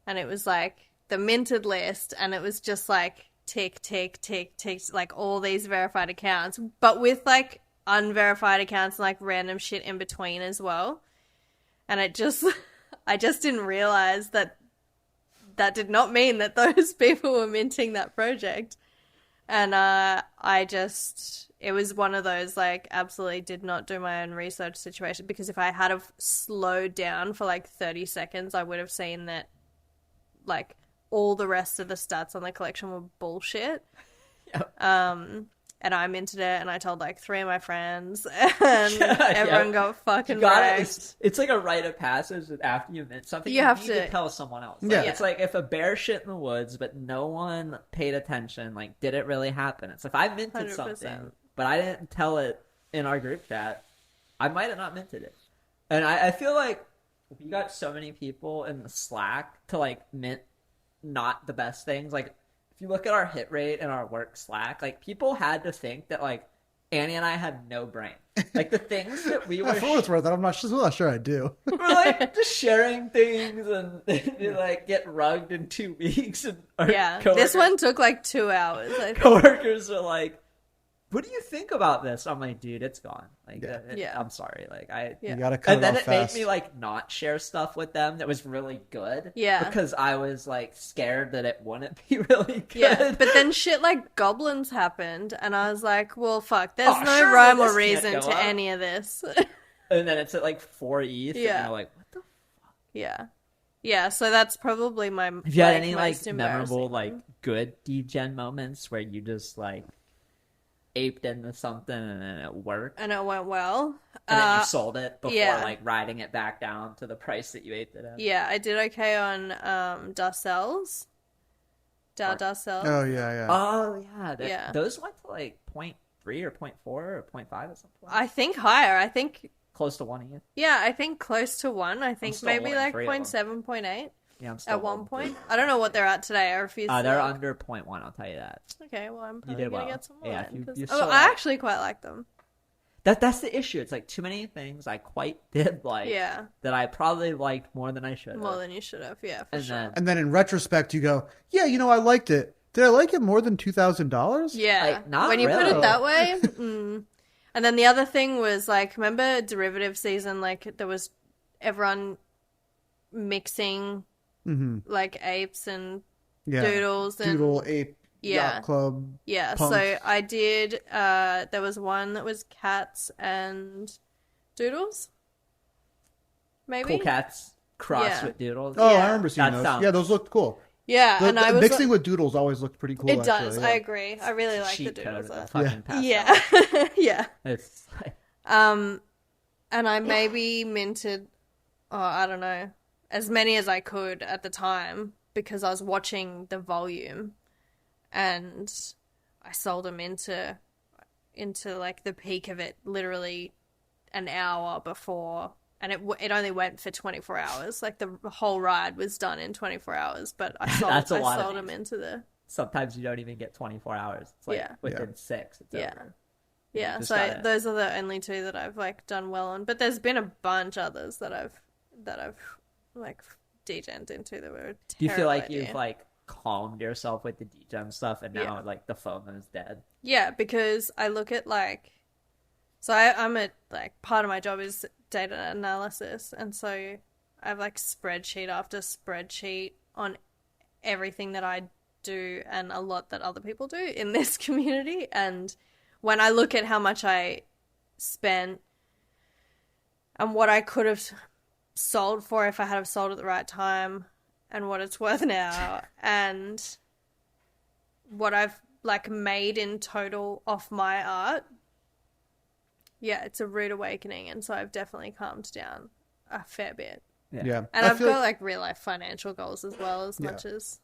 and it was like the minted list and it was just like tick, tick, tick, tick, like all these verified accounts, but with like unverified accounts and like random shit in between as well. And I just didn't realize that did not mean that those people were minting that project. And it was one of those, like, absolutely did not do my own research situation, because if I had have slowed down for, like, 30 seconds, I would have seen that, like, all the rest of the stats on the collection were bullshit. Yep. And I minted it, and I told, like, 3 of my friends, and everyone got fucking wrecked. It's like a rite of passage that after you mint something, you need to tell someone else. Like, it's like if a bear shit in the woods, but no one paid attention, like, did it really happen? It's like, if I minted 100%. something, but I didn't tell it in our group chat, I might have not minted it. And I feel like we got so many people in the Slack to, like, mint not the best things, like, if you look at our hit rate in our work Slack, like, people had to think that, like, Annie and I had no brain. Like, the things that we were... For what it's worth, I'm not sure I do. We're, like, just sharing things and they, like, get rugged in 2 weeks. And this one took, like, 2 hours. Coworkers are like, what do you think about this? I'm like, dude, it's gone. Like, I'm sorry. Like, you gotta cut and then it fast. made me, like, not share stuff with them that was really good. Yeah. Because I was, like, scared that it wouldn't be really good. Yeah, but then shit like goblins happened, and I was like, well, fuck, there's no rhyme or reason to any of this. And then it's at, like, 4 ETH, and you're like, what the fuck? Yeah. Yeah, so that's probably my Have you had any, like, most memorable, like, good degen moments where you just, like, aped into something and then it worked? And it went well. And then you sold it before, like, riding it back down to the price that you aped it at? Yeah, I did okay on Darcells. Darcell. Oh, yeah. Oh, yeah. Yeah. Those went to, like, 0.3 or 0.4 or 0.5 at some point. I think higher. I think... Close to 1 ETH? Yeah, I think close to 1. I think maybe, like, 0.7, 0.8. Yeah, I'm still at one point. I don't know what they're at today. I refuse to they're look. under 0.1, I'll tell you that. Okay, well, I'm probably going to get some more. Yeah, I actually quite like them. That's the issue. It's like too many things I quite did like that I probably liked more than I should have. More than you should have, yeah, for sure. And then in retrospect, you go, yeah, I liked it. Did I like it more than $2,000? Yeah. Like, not when you really. put it that way. And then the other thing was, like, remember derivative season? Like, there was everyone mixing, like, apes and doodles. And, Doodle, ape, yacht club. Yeah, punks. so I did, there was one that was cats and doodles. Maybe? Cool cats crossed with doodles. Oh, I remember seeing those. Yeah, those looked cool. Yeah, and I was mixing with doodles always looked pretty cool. It does. Actually, I agree. I really like the doodles. Yeah. Yeah. It's like... And I maybe minted, I don't know, as many as I could at the time because I was watching the volume, and I sold them into into like the peak of it literally an hour before, and it only went for 24 hours. Like the whole ride was done in 24 hours, but I sold them into the. Sometimes you don't even get 24 hours. It's like within 6. It's over. Yeah, so those are the only 2 that I've like done well on. But there's been a bunch others that I've like degened into that were. Do you feel like you've like calmed yourself with the degen stuff, and now like the FOMO is dead? Yeah, because I look at like, so I'm a like part of my job is data analysis, and so I have like spreadsheet after spreadsheet on everything that I do and a lot that other people do in this community. And when I look at how much I spent and what I could have sold for if I had have sold at the right time, and what it's worth now, and what I've like made in total off my art, it's a rude awakening. And so I've definitely calmed down a fair bit. Yeah. And I've got like real life financial goals as well, as much as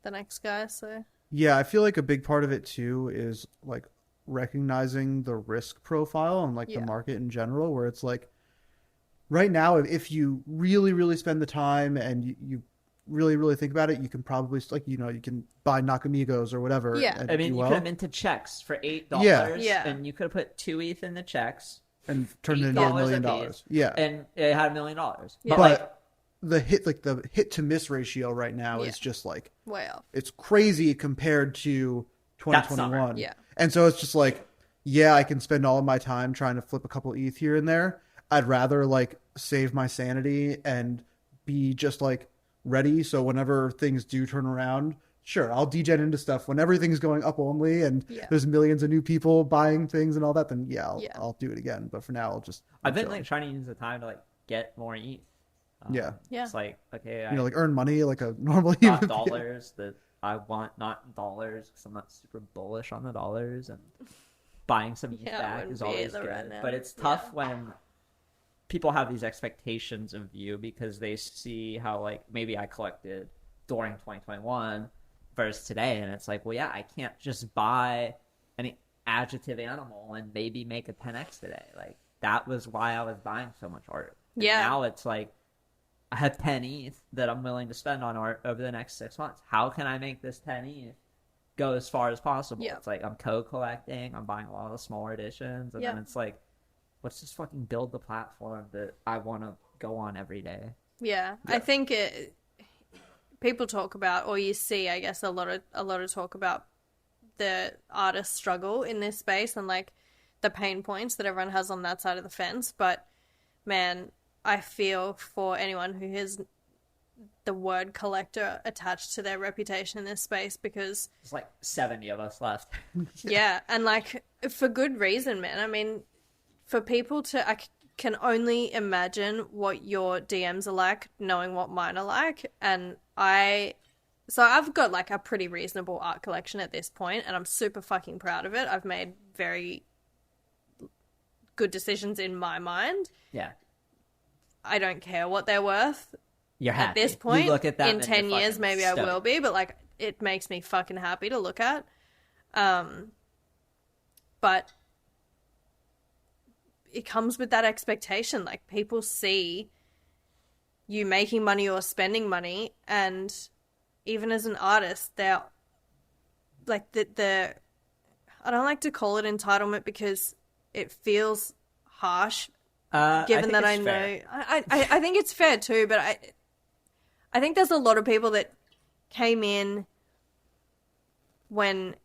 the next guy. So yeah, I feel like a big part of it too is like recognizing the risk profile and like the market in general, where it's like right now, if you really, really spend the time and you really, really think about it, you can probably like, you can buy Nakamigos or whatever. Yeah. I mean, you could have minted checks for $8. Yeah. And you could have put 2 ETH in the checks. And turned it into $1 million. Yeah. And it had $1 million. Yeah. But the hit to miss ratio right now is just like, wow, it's crazy compared to 2021. Yeah. And so it's just like, I can spend all of my time trying to flip a couple ETH here and there. I'd rather like save my sanity and be just like ready. So whenever things do turn around, sure, I'll degen into stuff when everything's going up only and there's millions of new people buying things and all that, then I'll do it again. But for now, I've been like trying to use the time to like get more ETH. It's like, okay, like earn money like a normal not dollars that I want, not dollars, because I'm not super bullish on the dollars, and buying some ETH back is always good. Right, but it's tough when people have these expectations of you because they see how like maybe I collected during 2021 versus today, and it's like, well, I can't just buy any adjective animal and maybe make a 10x today. Like that was why I was buying so much art. And now it's like I have 10 ETH that I'm willing to spend on art over the next 6 months. How can I make this 10 ETH go as far as possible? It's like I'm co-collecting, I'm buying a lot of the smaller editions, and then it's like, let's just fucking build the platform that I want to go on every day. I think people talk about, or you see, I guess, a lot of talk about the artist struggle in this space and like the pain points that everyone has on that side of the fence. But man, I feel for anyone who has the word collector attached to their reputation in this space, because there's like 70 of us left. And like for good reason, man. I mean, for people to, I can only imagine what your DMs are like, knowing what mine are like. And so I've got like a pretty reasonable art collection at this point, and I'm super fucking proud of it. I've made very good decisions in my mind. Yeah. I don't care what they're worth. You're happy. At this point, you look at that in 10 years, maybe stoked. I will be, but like it makes me fucking happy to look at. But it comes with that expectation. Like people see you making money or spending money, and even as an artist, they're like the I don't like to call it entitlement because it feels harsh. Given that I know, I think it's fair too, but I think there's a lot of people that came in when,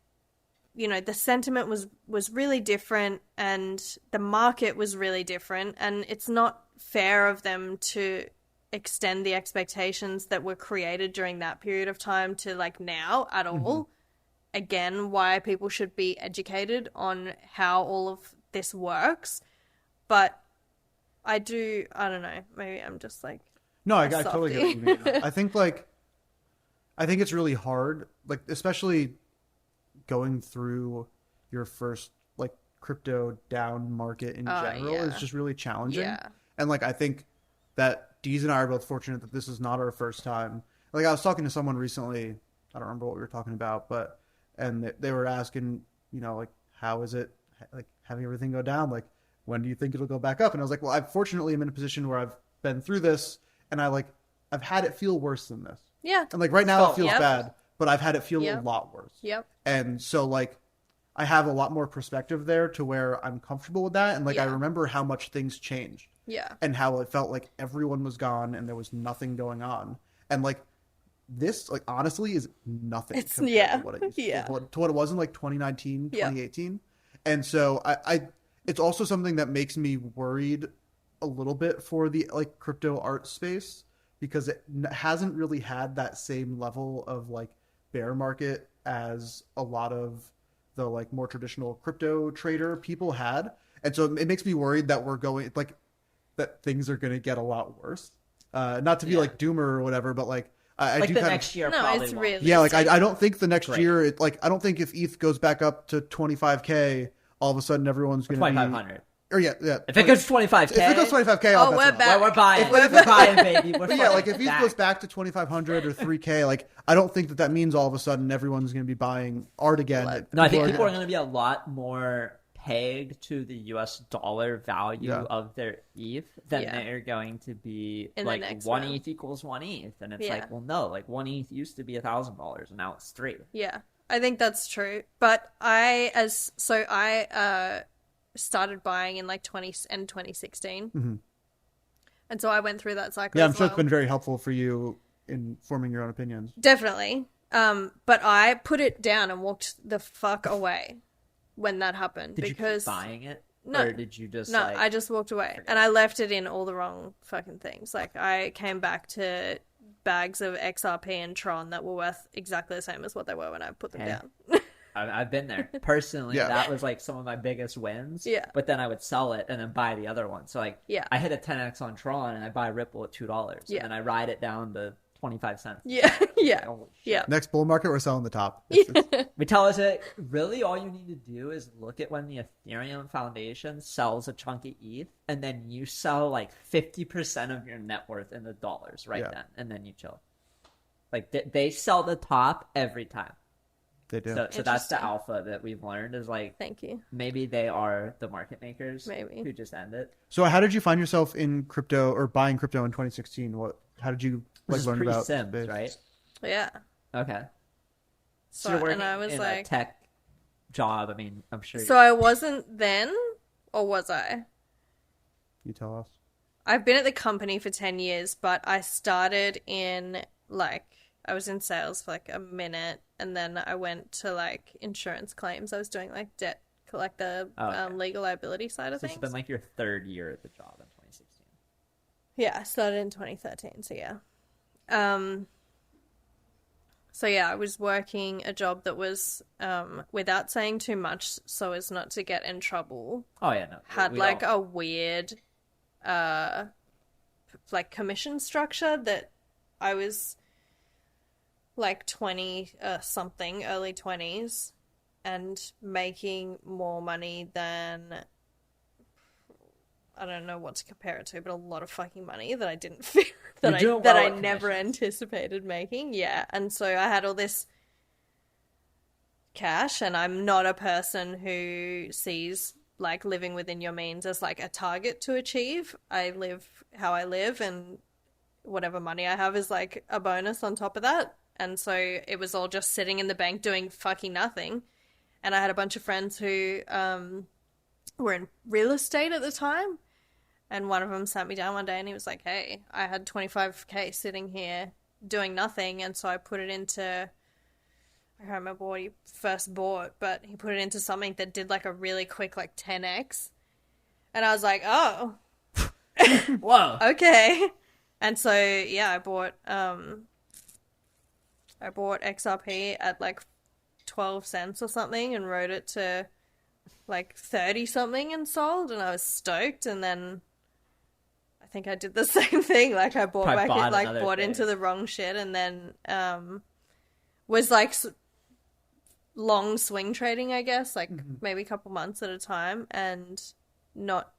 the sentiment was really different and the market was really different, and it's not fair of them to extend the expectations that were created during that period of time to like now at all. Mm-hmm. Again, why people should be educated on how all of this works, but I don't know, maybe I'm just like, no, I totally get what you mean. I think it's really hard, like especially going through your first like crypto down market in general is just really challenging. Yeah. And like I think that Deez and I are both fortunate that this is not our first time. Like I was talking to someone recently, I don't remember what we were talking about, and they were asking, like how is it like having everything go down. Like, when do you think it'll go back up? And I was like, well, I fortunately am in a position where I've been through this, and I've had it feel worse than this. Yeah. And like right now it feels Yep. bad, but I've had it feel Yep. a lot worse. Yep. And so like I have a lot more perspective there to where I'm comfortable with that. And like I remember how much things changed. Yeah. And how it felt like everyone was gone and there was nothing going on. And like this, like honestly, is nothing compared to what it used to what it was in like 2019, 2018. And so I it's also something that makes me worried a little bit for the like crypto art space, because it hasn't really had that same level of like bear market as a lot of the like more traditional crypto trader people had. And so it makes me worried that we're going like that things are going to get a lot worse. Not to be like doomer or whatever, but like I like do the kind next of, year No, probably it's won't. really yeah, like insane. I don't think the next year it, like I don't think if ETH goes back up to 25K, all of a sudden everyone's going to be 2,500. or yeah. If it goes 25K, If it goes 25K, I'll Oh, bet we're some. back. we're buying. We're We're buying, baby. We're But yeah, like if fucking ETH goes back to 2,500 or 3K, like I don't think that means all of a sudden everyone's going to be buying art again. No, I think people are going to be a lot more pegged to the US dollar value of their ETH than they're going to be In the like next one round. ETH equals one ETH. And it's Yeah. like, well, no, like one ETH used to be $1,000 and now it's 3. Yeah, I think that's true. But I started buying in like 2016. Mm-hmm. And so I went through that cycle. Yeah, I'm as sure it's well. been very helpful for you in forming your own opinions. Definitely. But I put it down and walked the fuck away when that happened. Did because you keep buying it? No. Or did you just No, like... I just walked away. And I left it in all the wrong fucking things. Like, I came back to bags of XRP and Tron that were worth exactly the same as what they were when I put them down. I've been there. Personally, that was like some of my biggest wins. Yeah. But then I would sell it and then buy the other one. So like I hit a 10x on Tron and I buy Ripple at $2. Yeah. And I ride it down to 25 cents. Yeah, yeah, Holy shit. yeah. Next bull market, we're selling the top. It's- Vitalis, really all you need to do is look at when the Ethereum Foundation sells a chunk of ETH, and then you sell like 50% of your net worth in the dollars then, and then you chill. Like they sell the top every time. they do. So that's the Interesting. alpha that we've learned is like Thank you. maybe they are the market makers Maybe. who just end it. So how did you find yourself in crypto or buying crypto in 2016? How did you This like is learn about pre-Sims, space? right? Yeah. Okay. So, you're working and I was in like, a tech job. I mean, I'm sure. so I wasn't then, or was I? You tell us. I've been at the company for 10 years, but I started in like, I was in sales for like a minute, and then I went to like insurance claims. I was doing like debt, like the legal liability side of This has things. been like your third year at the job in 2016. Yeah, I started in 2013, so yeah. So yeah, I was working a job that was, without saying too much so as not to get in trouble, Oh yeah, no. had we like don't- a weird, like commission structure that I was like 20 something, early 20s, and making more money than, I don't know what to compare it to, but a lot of fucking money that I didn't feel You're that doing I well at never commissions. anticipated making. Yeah, and so I had all this cash, and I'm not a person who sees like living within your means as like a target to achieve. I live how I live, and whatever money I have is like a bonus on top of that. And so it was all just sitting in the bank doing fucking nothing. And I had a bunch of friends who were in real estate at the time. And one of them sat me down one day and he was like, hey, I had 25K sitting here doing nothing. And so I put it into, I can't remember what he first bought, but he put it into something that did like a really quick like 10x. And I was like, oh, Whoa. okay. And so, yeah, I bought XRP at like 12 cents or something and wrote it to like 30 something and sold, and I was stoked. And then I think I did the same thing. Like I bought Probably back bought it, like another bought thing. into the wrong shit, and then was like long swing trading, I guess, like maybe a couple months at a time, and not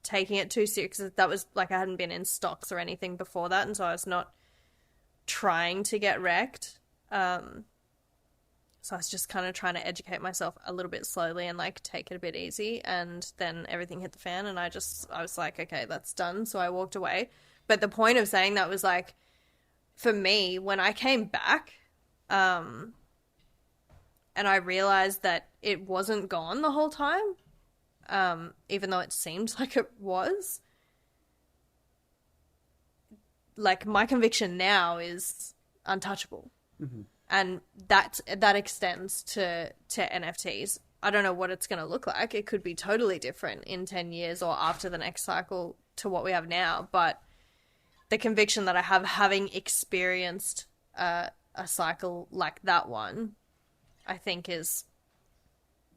taking it too serious, because that was like I hadn't been in stocks or anything before that, and so I was not trying to get wrecked. So So I was just kind of trying to educate myself a little bit slowly and like take it a bit easy. And then everything hit the fan and I was like, okay, that's done. So I walked away. But the point of saying that was like, for me, when I came back, and I realized that it wasn't gone the whole time, even though it seemed like it was, like my conviction now is untouchable. Mm-hmm. And that extends to NFTs. I don't know what it's going to look like. It could be totally different in 10 years or after the next cycle to what we have now. But the conviction that I have, having experienced a cycle like that one, I think is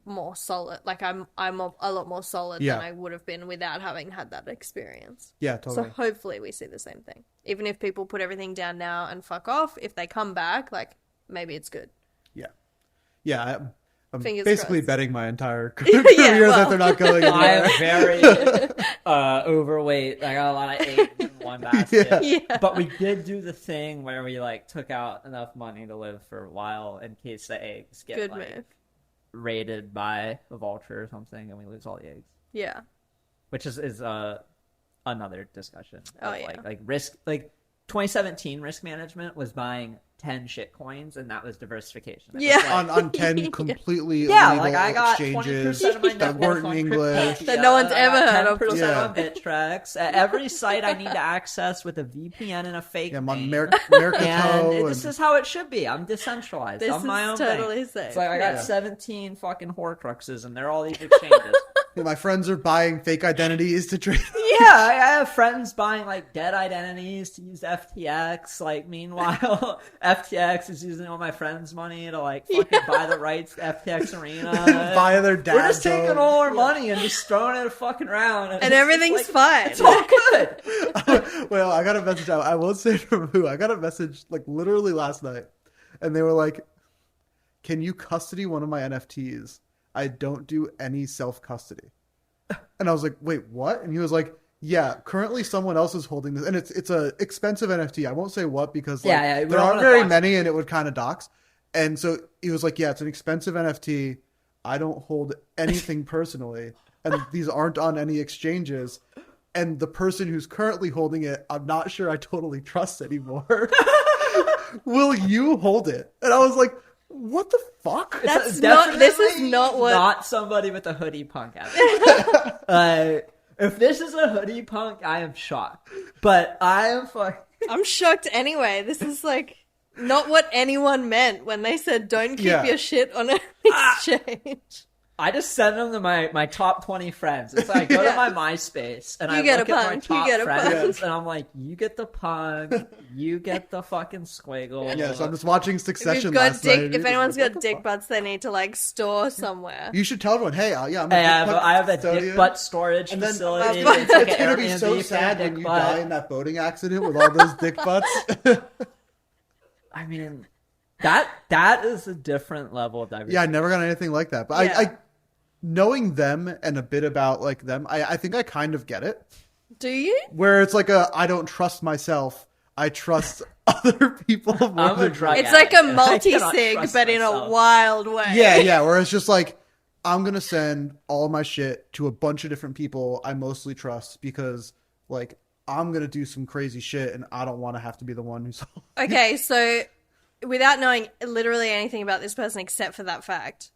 more solid. Like I'm a lot more solid than I would have been without having had that experience. Yeah, totally. So hopefully we see the same thing. Even if people put everything down now and fuck off, if they come back, like, maybe it's good. Yeah. I'm Fingers basically crossed. betting my entire career that they're not going I anywhere. am very overweight. I got a lot of eggs in one basket. Yeah. But we did do the thing where we like took out enough money to live for a while in case the eggs get Good like move. raided by a vulture or something and we lose all the eggs. Yeah. Which is another discussion. Oh, of, yeah. Like risk, like 2017 risk management was buying 10 shit coins and that was diversification. It Yeah. was like, on 10 completely yeah, illegal like I got exchanges 20% of my that net weren't worth in on English. Crypto. That no one's ever heard of. 10% Yeah. on Bittrex. At every site I need to access with a VPN and a fake Yeah, I'm on name. Mercatile. And this is how it should be. I'm decentralized. This I'm my is own totally thing. safe. It's like I got Yeah. 17 fucking Horcruxes and they're all these exchanges. My friends are buying fake identities to trade. Yeah, I have friends buying like dead identities to use FTX. Like, meanwhile, FTX is using all my friends' money to like fucking buy the rights to FTX Arena. Buy their dad's We're just taking home. all our money and just throwing it fucking around, And it's everything's just, like, fine. It's all good. Well, I got a message out. I won't say from who. I got a message like literally last night, and they were like, "Can you custody one of my NFTs? I don't do any self custody." And I was like, "Wait, what?" And he was like, "Yeah, currently someone else is holding this, and it's a expensive NFT. I won't say what because like, Yeah, we there don't aren't wanna very dox many, and it would kind of dox." And so he was like, "Yeah, it's an expensive NFT. I don't hold anything personally, and these aren't on any exchanges. And the person who's currently holding it, I'm not sure I totally trust anymore. Will you hold it?" And I was like, "What the fuck?" That's not. This is not what. Not somebody with a hoodie punk out. If this is a hoodie punk, I am shocked. But I am fucking. I'm shocked anyway. This is like not what anyone meant when they said don't keep Yeah. your shit on an exchange. I just send them to my top 20 friends. It's like I go to my MySpace and You I get look a at my punk, top you get a friends punk. and I'm like, you get the punk, you get the fucking squiggle. Yeah, so I'm just watching If Succession you've got last night. dick, if anyone's got dick butts, they need to like store somewhere. You should tell everyone, "Hey, yeah, I'm a Hey, dick butt I have a custodian." dick butt storage And then facility. it's It's like an gonna be Airbnb so for sad dick when you butt. die in that boating accident with all those dick butts. I mean, that is a different level of diversity. Yeah, I never got anything like that. But Yeah. I knowing them and a bit about like them, I think I kind of get it. Do you? Where it's like I don't trust myself. I trust other people more I'm a than drug It's addict. like a I multi-sig, cannot but in trust a myself. wild way. Yeah, where it's just like, I'm going to send all my shit to a bunch of different people I mostly trust because, like, I'm going to do some crazy shit and I don't want to have to be the one who's... Okay, so without knowing literally anything about this person except for that fact,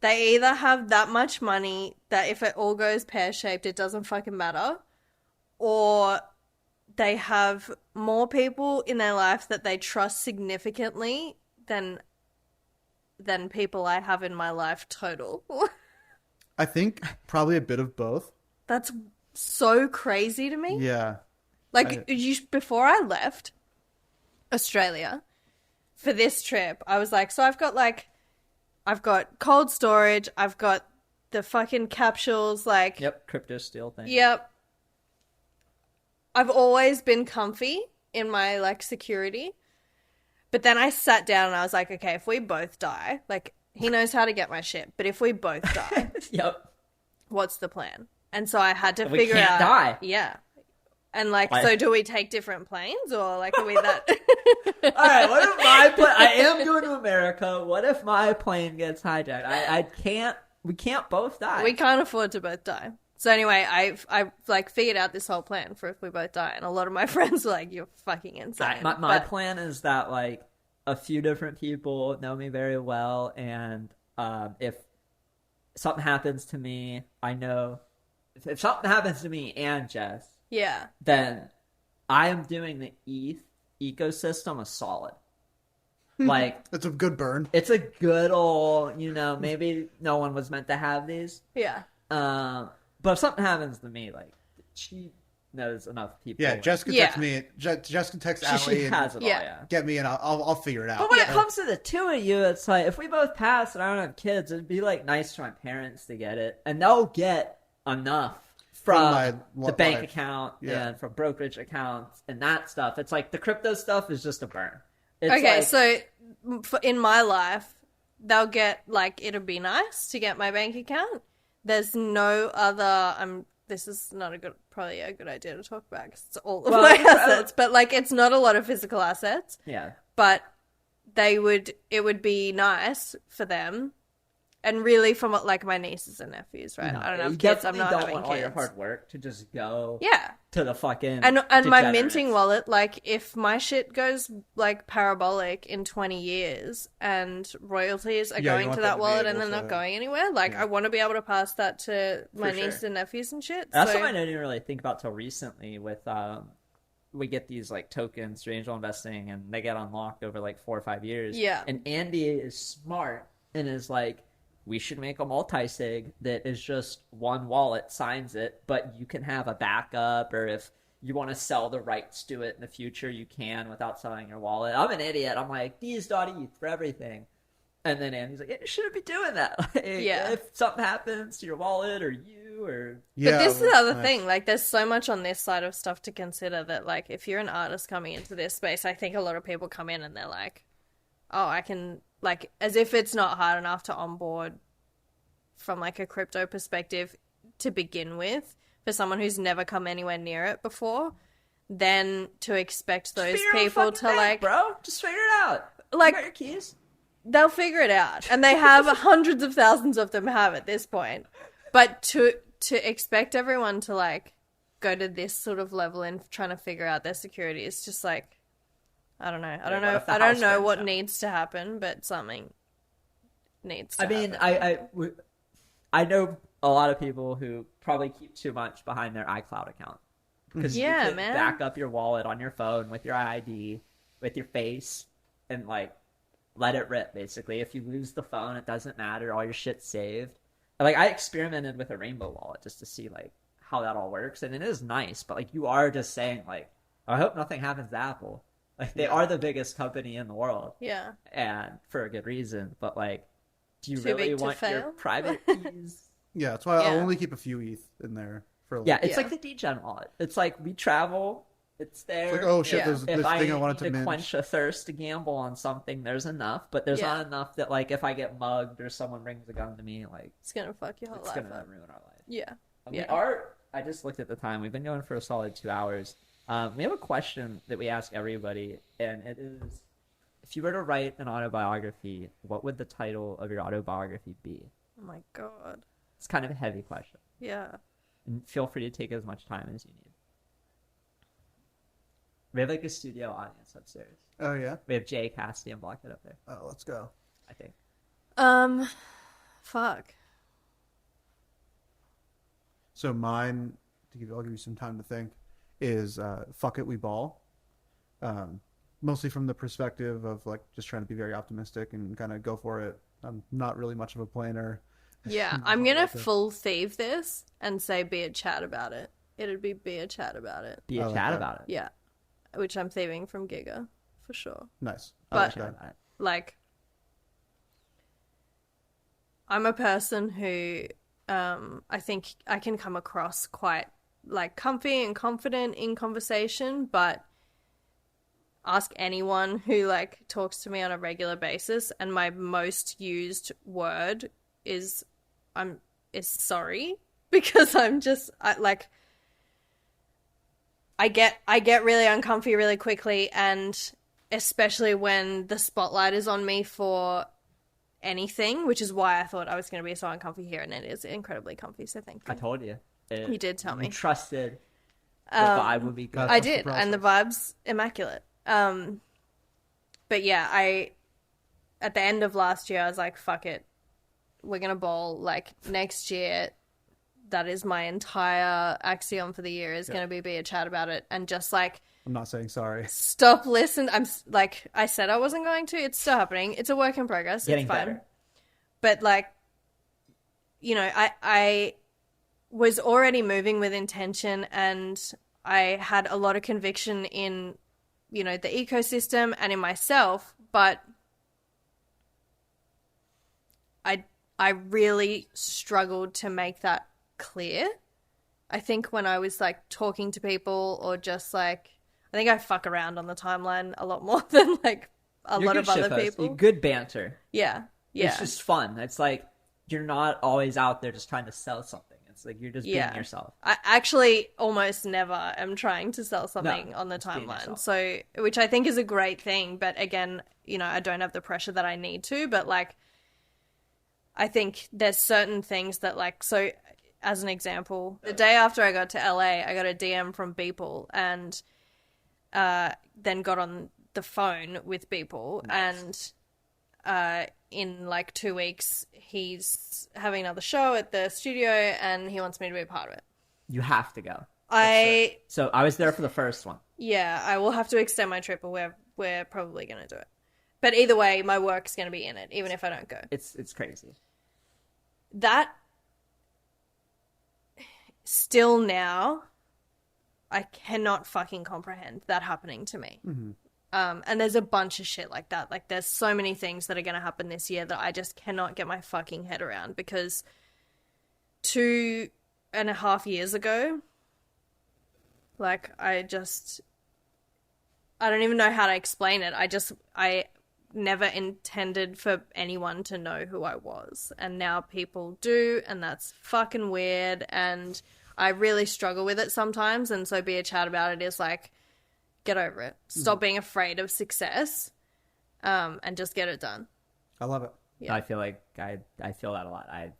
they either have that much money that if it all goes pear-shaped, it doesn't fucking matter, or they have more people in their life that they trust significantly than people I have in my life total. I think probably a bit of both. That's so crazy to me. Yeah. Like, before I left Australia for this trip, I was like, so I've got cold storage, I've got the fucking capsules, like... Yep, crypto steel thing. Yep. I've always been comfy in my, like, security. But then I sat down and I was like, okay, if we both die, like, he knows how to get my shit, but if we both die, Yep. what's the plan? And so I had to We figure can't out... die. Yeah. And like, so do we take different planes, or like, are we that? All right, what if my plane? I am going to America. What if my plane gets hijacked? I can't. We can't both die. We can't afford to both die. So anyway, I like figured out this whole plan for if we both die, and a lot of my friends were like, "You're fucking insane." My plan is that like a few different people know me very well, and if something happens to me, I know if something happens to me and Jess, yeah, then I am doing the ETH ecosystem a solid. Like, it's a good burn. It's a good old, maybe no one was meant to have these. Yeah. But if something happens to me, like, she knows enough people. Yeah, Jess can text me. Jess can text Allie she has it all, get me, and I'll figure it out. But when it comes to the two of you, it's like, if we both pass and I don't have kids, it'd be, like, nice for my parents to get it. And they'll get enough from the bank account and from brokerage accounts and that stuff. It's like the crypto stuff is just a burn. It's so in my life, they'll get, like, it'll be nice to get my bank account. There's no other, this is not probably a good idea to talk about because it's all of my assets, but, like, it's not a lot of physical assets. Yeah. But it would be nice for them. And really, from like my nieces and nephews, right? No, I don't have you kids. I'm definitely not don't having want kids. all your hard work to just go Yeah. to the fucking and my degenerates. minting wallet, like, if my shit goes like parabolic in 20 years and royalties are going to that wallet and they're not going anywhere, like, I want to be able to pass that to my nieces and nephews and shit. That's something I didn't really think about till recently. With we get these like tokens through angel investing, and they get unlocked over like 4 or 5 years. Yeah. And Andy is smart and is like, we should make a multi-sig that is just one wallet, signs it, but you can have a backup, or if you want to sell the rights to it in the future, you can without selling your wallet. I'm an idiot. I'm like, D's.ETH for everything. And then Andy's like, you shouldn't be doing that. Like, if something happens to your wallet or you or... Yeah, but this is the other thing. Like, there's so much on this side of stuff to consider that, like, if you're an artist coming into this space, I think a lot of people come in and they're like, oh, I can... Like, as if it's not hard enough to onboard from, like, a crypto perspective to begin with for someone who's never come anywhere near it before, then to expect those people to, like... Bro, just figure it out. Like, you got your keys. They'll figure it out. And they have hundreds of thousands of them have at this point. But to expect everyone to, like, go to this sort of level in trying to figure out their security is just, like... I don't know. I don't know what needs to happen, but something needs to happen. I know a lot of people who probably keep too much behind their iCloud account. Because you can back up your wallet on your phone with your ID, with your face, and, like, let it rip, basically. If you lose the phone, it doesn't matter. All your shit's saved. Like, I experimented with a Rainbow wallet just to see, like, how that all works. And it is nice, but, like, you are just saying, like, I hope nothing happens to Apple. Like, they are the biggest company in the world. Yeah. And for a good reason. But, like, do you Too really want your private keys? Yeah, that's why I only keep a few ETH in there. It's like the degen wallet. It's like, we travel, it's there. It's like, oh shit, there's this thing I wanted to mince. Quench a thirst to gamble on something, there's enough. But there's not enough that, like, if I get mugged or someone brings a gun to me, like... It's gonna fuck your whole life up. It's gonna ruin our life. Yeah. I just looked at the time. We've been going for a solid 2 hours. We have a question that we ask everybody, and it is, if you were to write an autobiography, what would the title of your autobiography be? Oh my god. It's kind of a heavy question. Yeah. And feel free to take as much time as you need. We have, like, a studio audience upstairs. Oh, yeah? We have Jay, Cassie, and Blockhead up there. Oh, let's go. I think. Fuck. So mine, I'll give you some time to think, is fuck it, we ball. Mostly from the perspective of, like, just trying to be very optimistic and kind of go for it. I'm not really much of a planner. Yeah, I'm gonna full thieve this and say be a chat about it. It'd be a chat about it. Be a chat about it. Yeah, which I'm thieving from Giga for sure. Nice. But like, I'm a person who I think I can come across quite, like, comfy and confident in conversation, but ask anyone who, like, talks to me on a regular basis, and my most used word is sorry, because I'm just like, I get really uncomfy really quickly, and especially when the spotlight is on me for anything, which is why I thought I was going to be so uncomfy here, and it is incredibly comfy, so thank you. I told you. You did tell me. You trusted the vibe would be good. I did, and the vibe's immaculate. But yeah, at the end of last year, I was like, fuck it. We're going to bowl. Like, next year, that is my entire axiom for the year is going to be a chat about it. And just like... I'm not saying sorry. Stop listening. I'm like, I said I wasn't going to. It's still happening. It's a work in progress. Getting it's fine. better. But like, you know, I was already moving with intention, and I had a lot of conviction in, you know, the ecosystem and in myself, but I really struggled to make that clear. I think when I was like talking to people, or just like, I think I fuck around on the timeline a lot more than like a lot of other people. Good banter. Yeah. It's just fun. It's like you're not always out there just trying to sell something. It's like you're just being yourself. I actually almost never am trying to sell something on the timeline. So, which I think is a great thing. But again, you know, I don't have the pressure that I need to. But like, I think there's certain things that like, so as an example, the day after I got to LA, I got a DM from Beeple, and then got on the phone with Beeple. Nice. And in like 2 weeks, he's having another show at the studio, and he wants me to be a part of it. You have to go. So I was there for the first one. Yeah, I will have to extend my trip, but we're probably going to do it. But either way, my work's going to be in it, even if I don't go. It's crazy. That, still now, I cannot fucking comprehend that happening to me. Mm-hmm. And there's a bunch of shit like that. Like, there's so many things that are going to happen this year that I just cannot get my fucking head around, because 2.5 years ago, like, I don't even know how to explain it. I never intended for anyone to know who I was. And now people do, and that's fucking weird. And I really struggle with it sometimes. And so Be a Chat About It is like, get over it. Stop being afraid of success, and just get it done. I love it. Yeah. I feel like I feel that a lot. I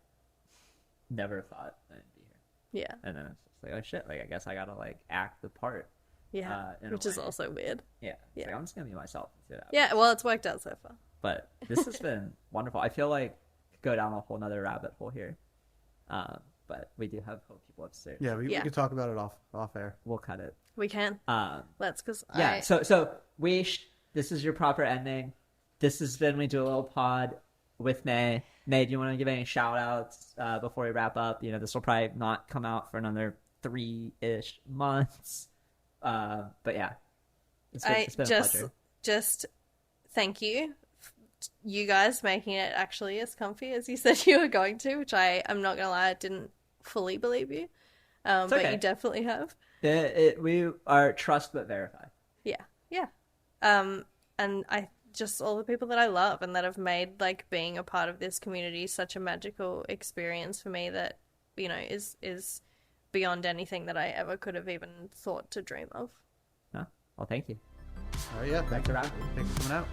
never thought I'd be here. Yeah. And then it's just like, oh shit, like I guess I gotta like act the part. Yeah. Which is also weird. Yeah. It's like, I'm just gonna be myself. Yeah, well, it's worked out so far. But this has been wonderful. I feel like I could go down a whole nother rabbit hole here. But we do have people upstairs. Yeah, we can talk about it off air. We'll cut it. We can. Let's, because So this is your proper ending. This has been We Do a Little Pod with Mae. Mae, do you want to give any shout outs before we wrap up? You know, this will probably not come out for another 3-ish months. But yeah, it's been a pleasure. Just thank you. You guys making it actually as comfy as you said you were going to, which I'm not gonna lie, I didn't fully believe you, but okay. You definitely have. We are trust but verify. Yeah. And I just, all the people that I love and that have made like being a part of this community such a magical experience for me that, you know, is beyond anything that I ever could have even thought to dream of. Well, thank you. All right, yeah. Thanks for coming out.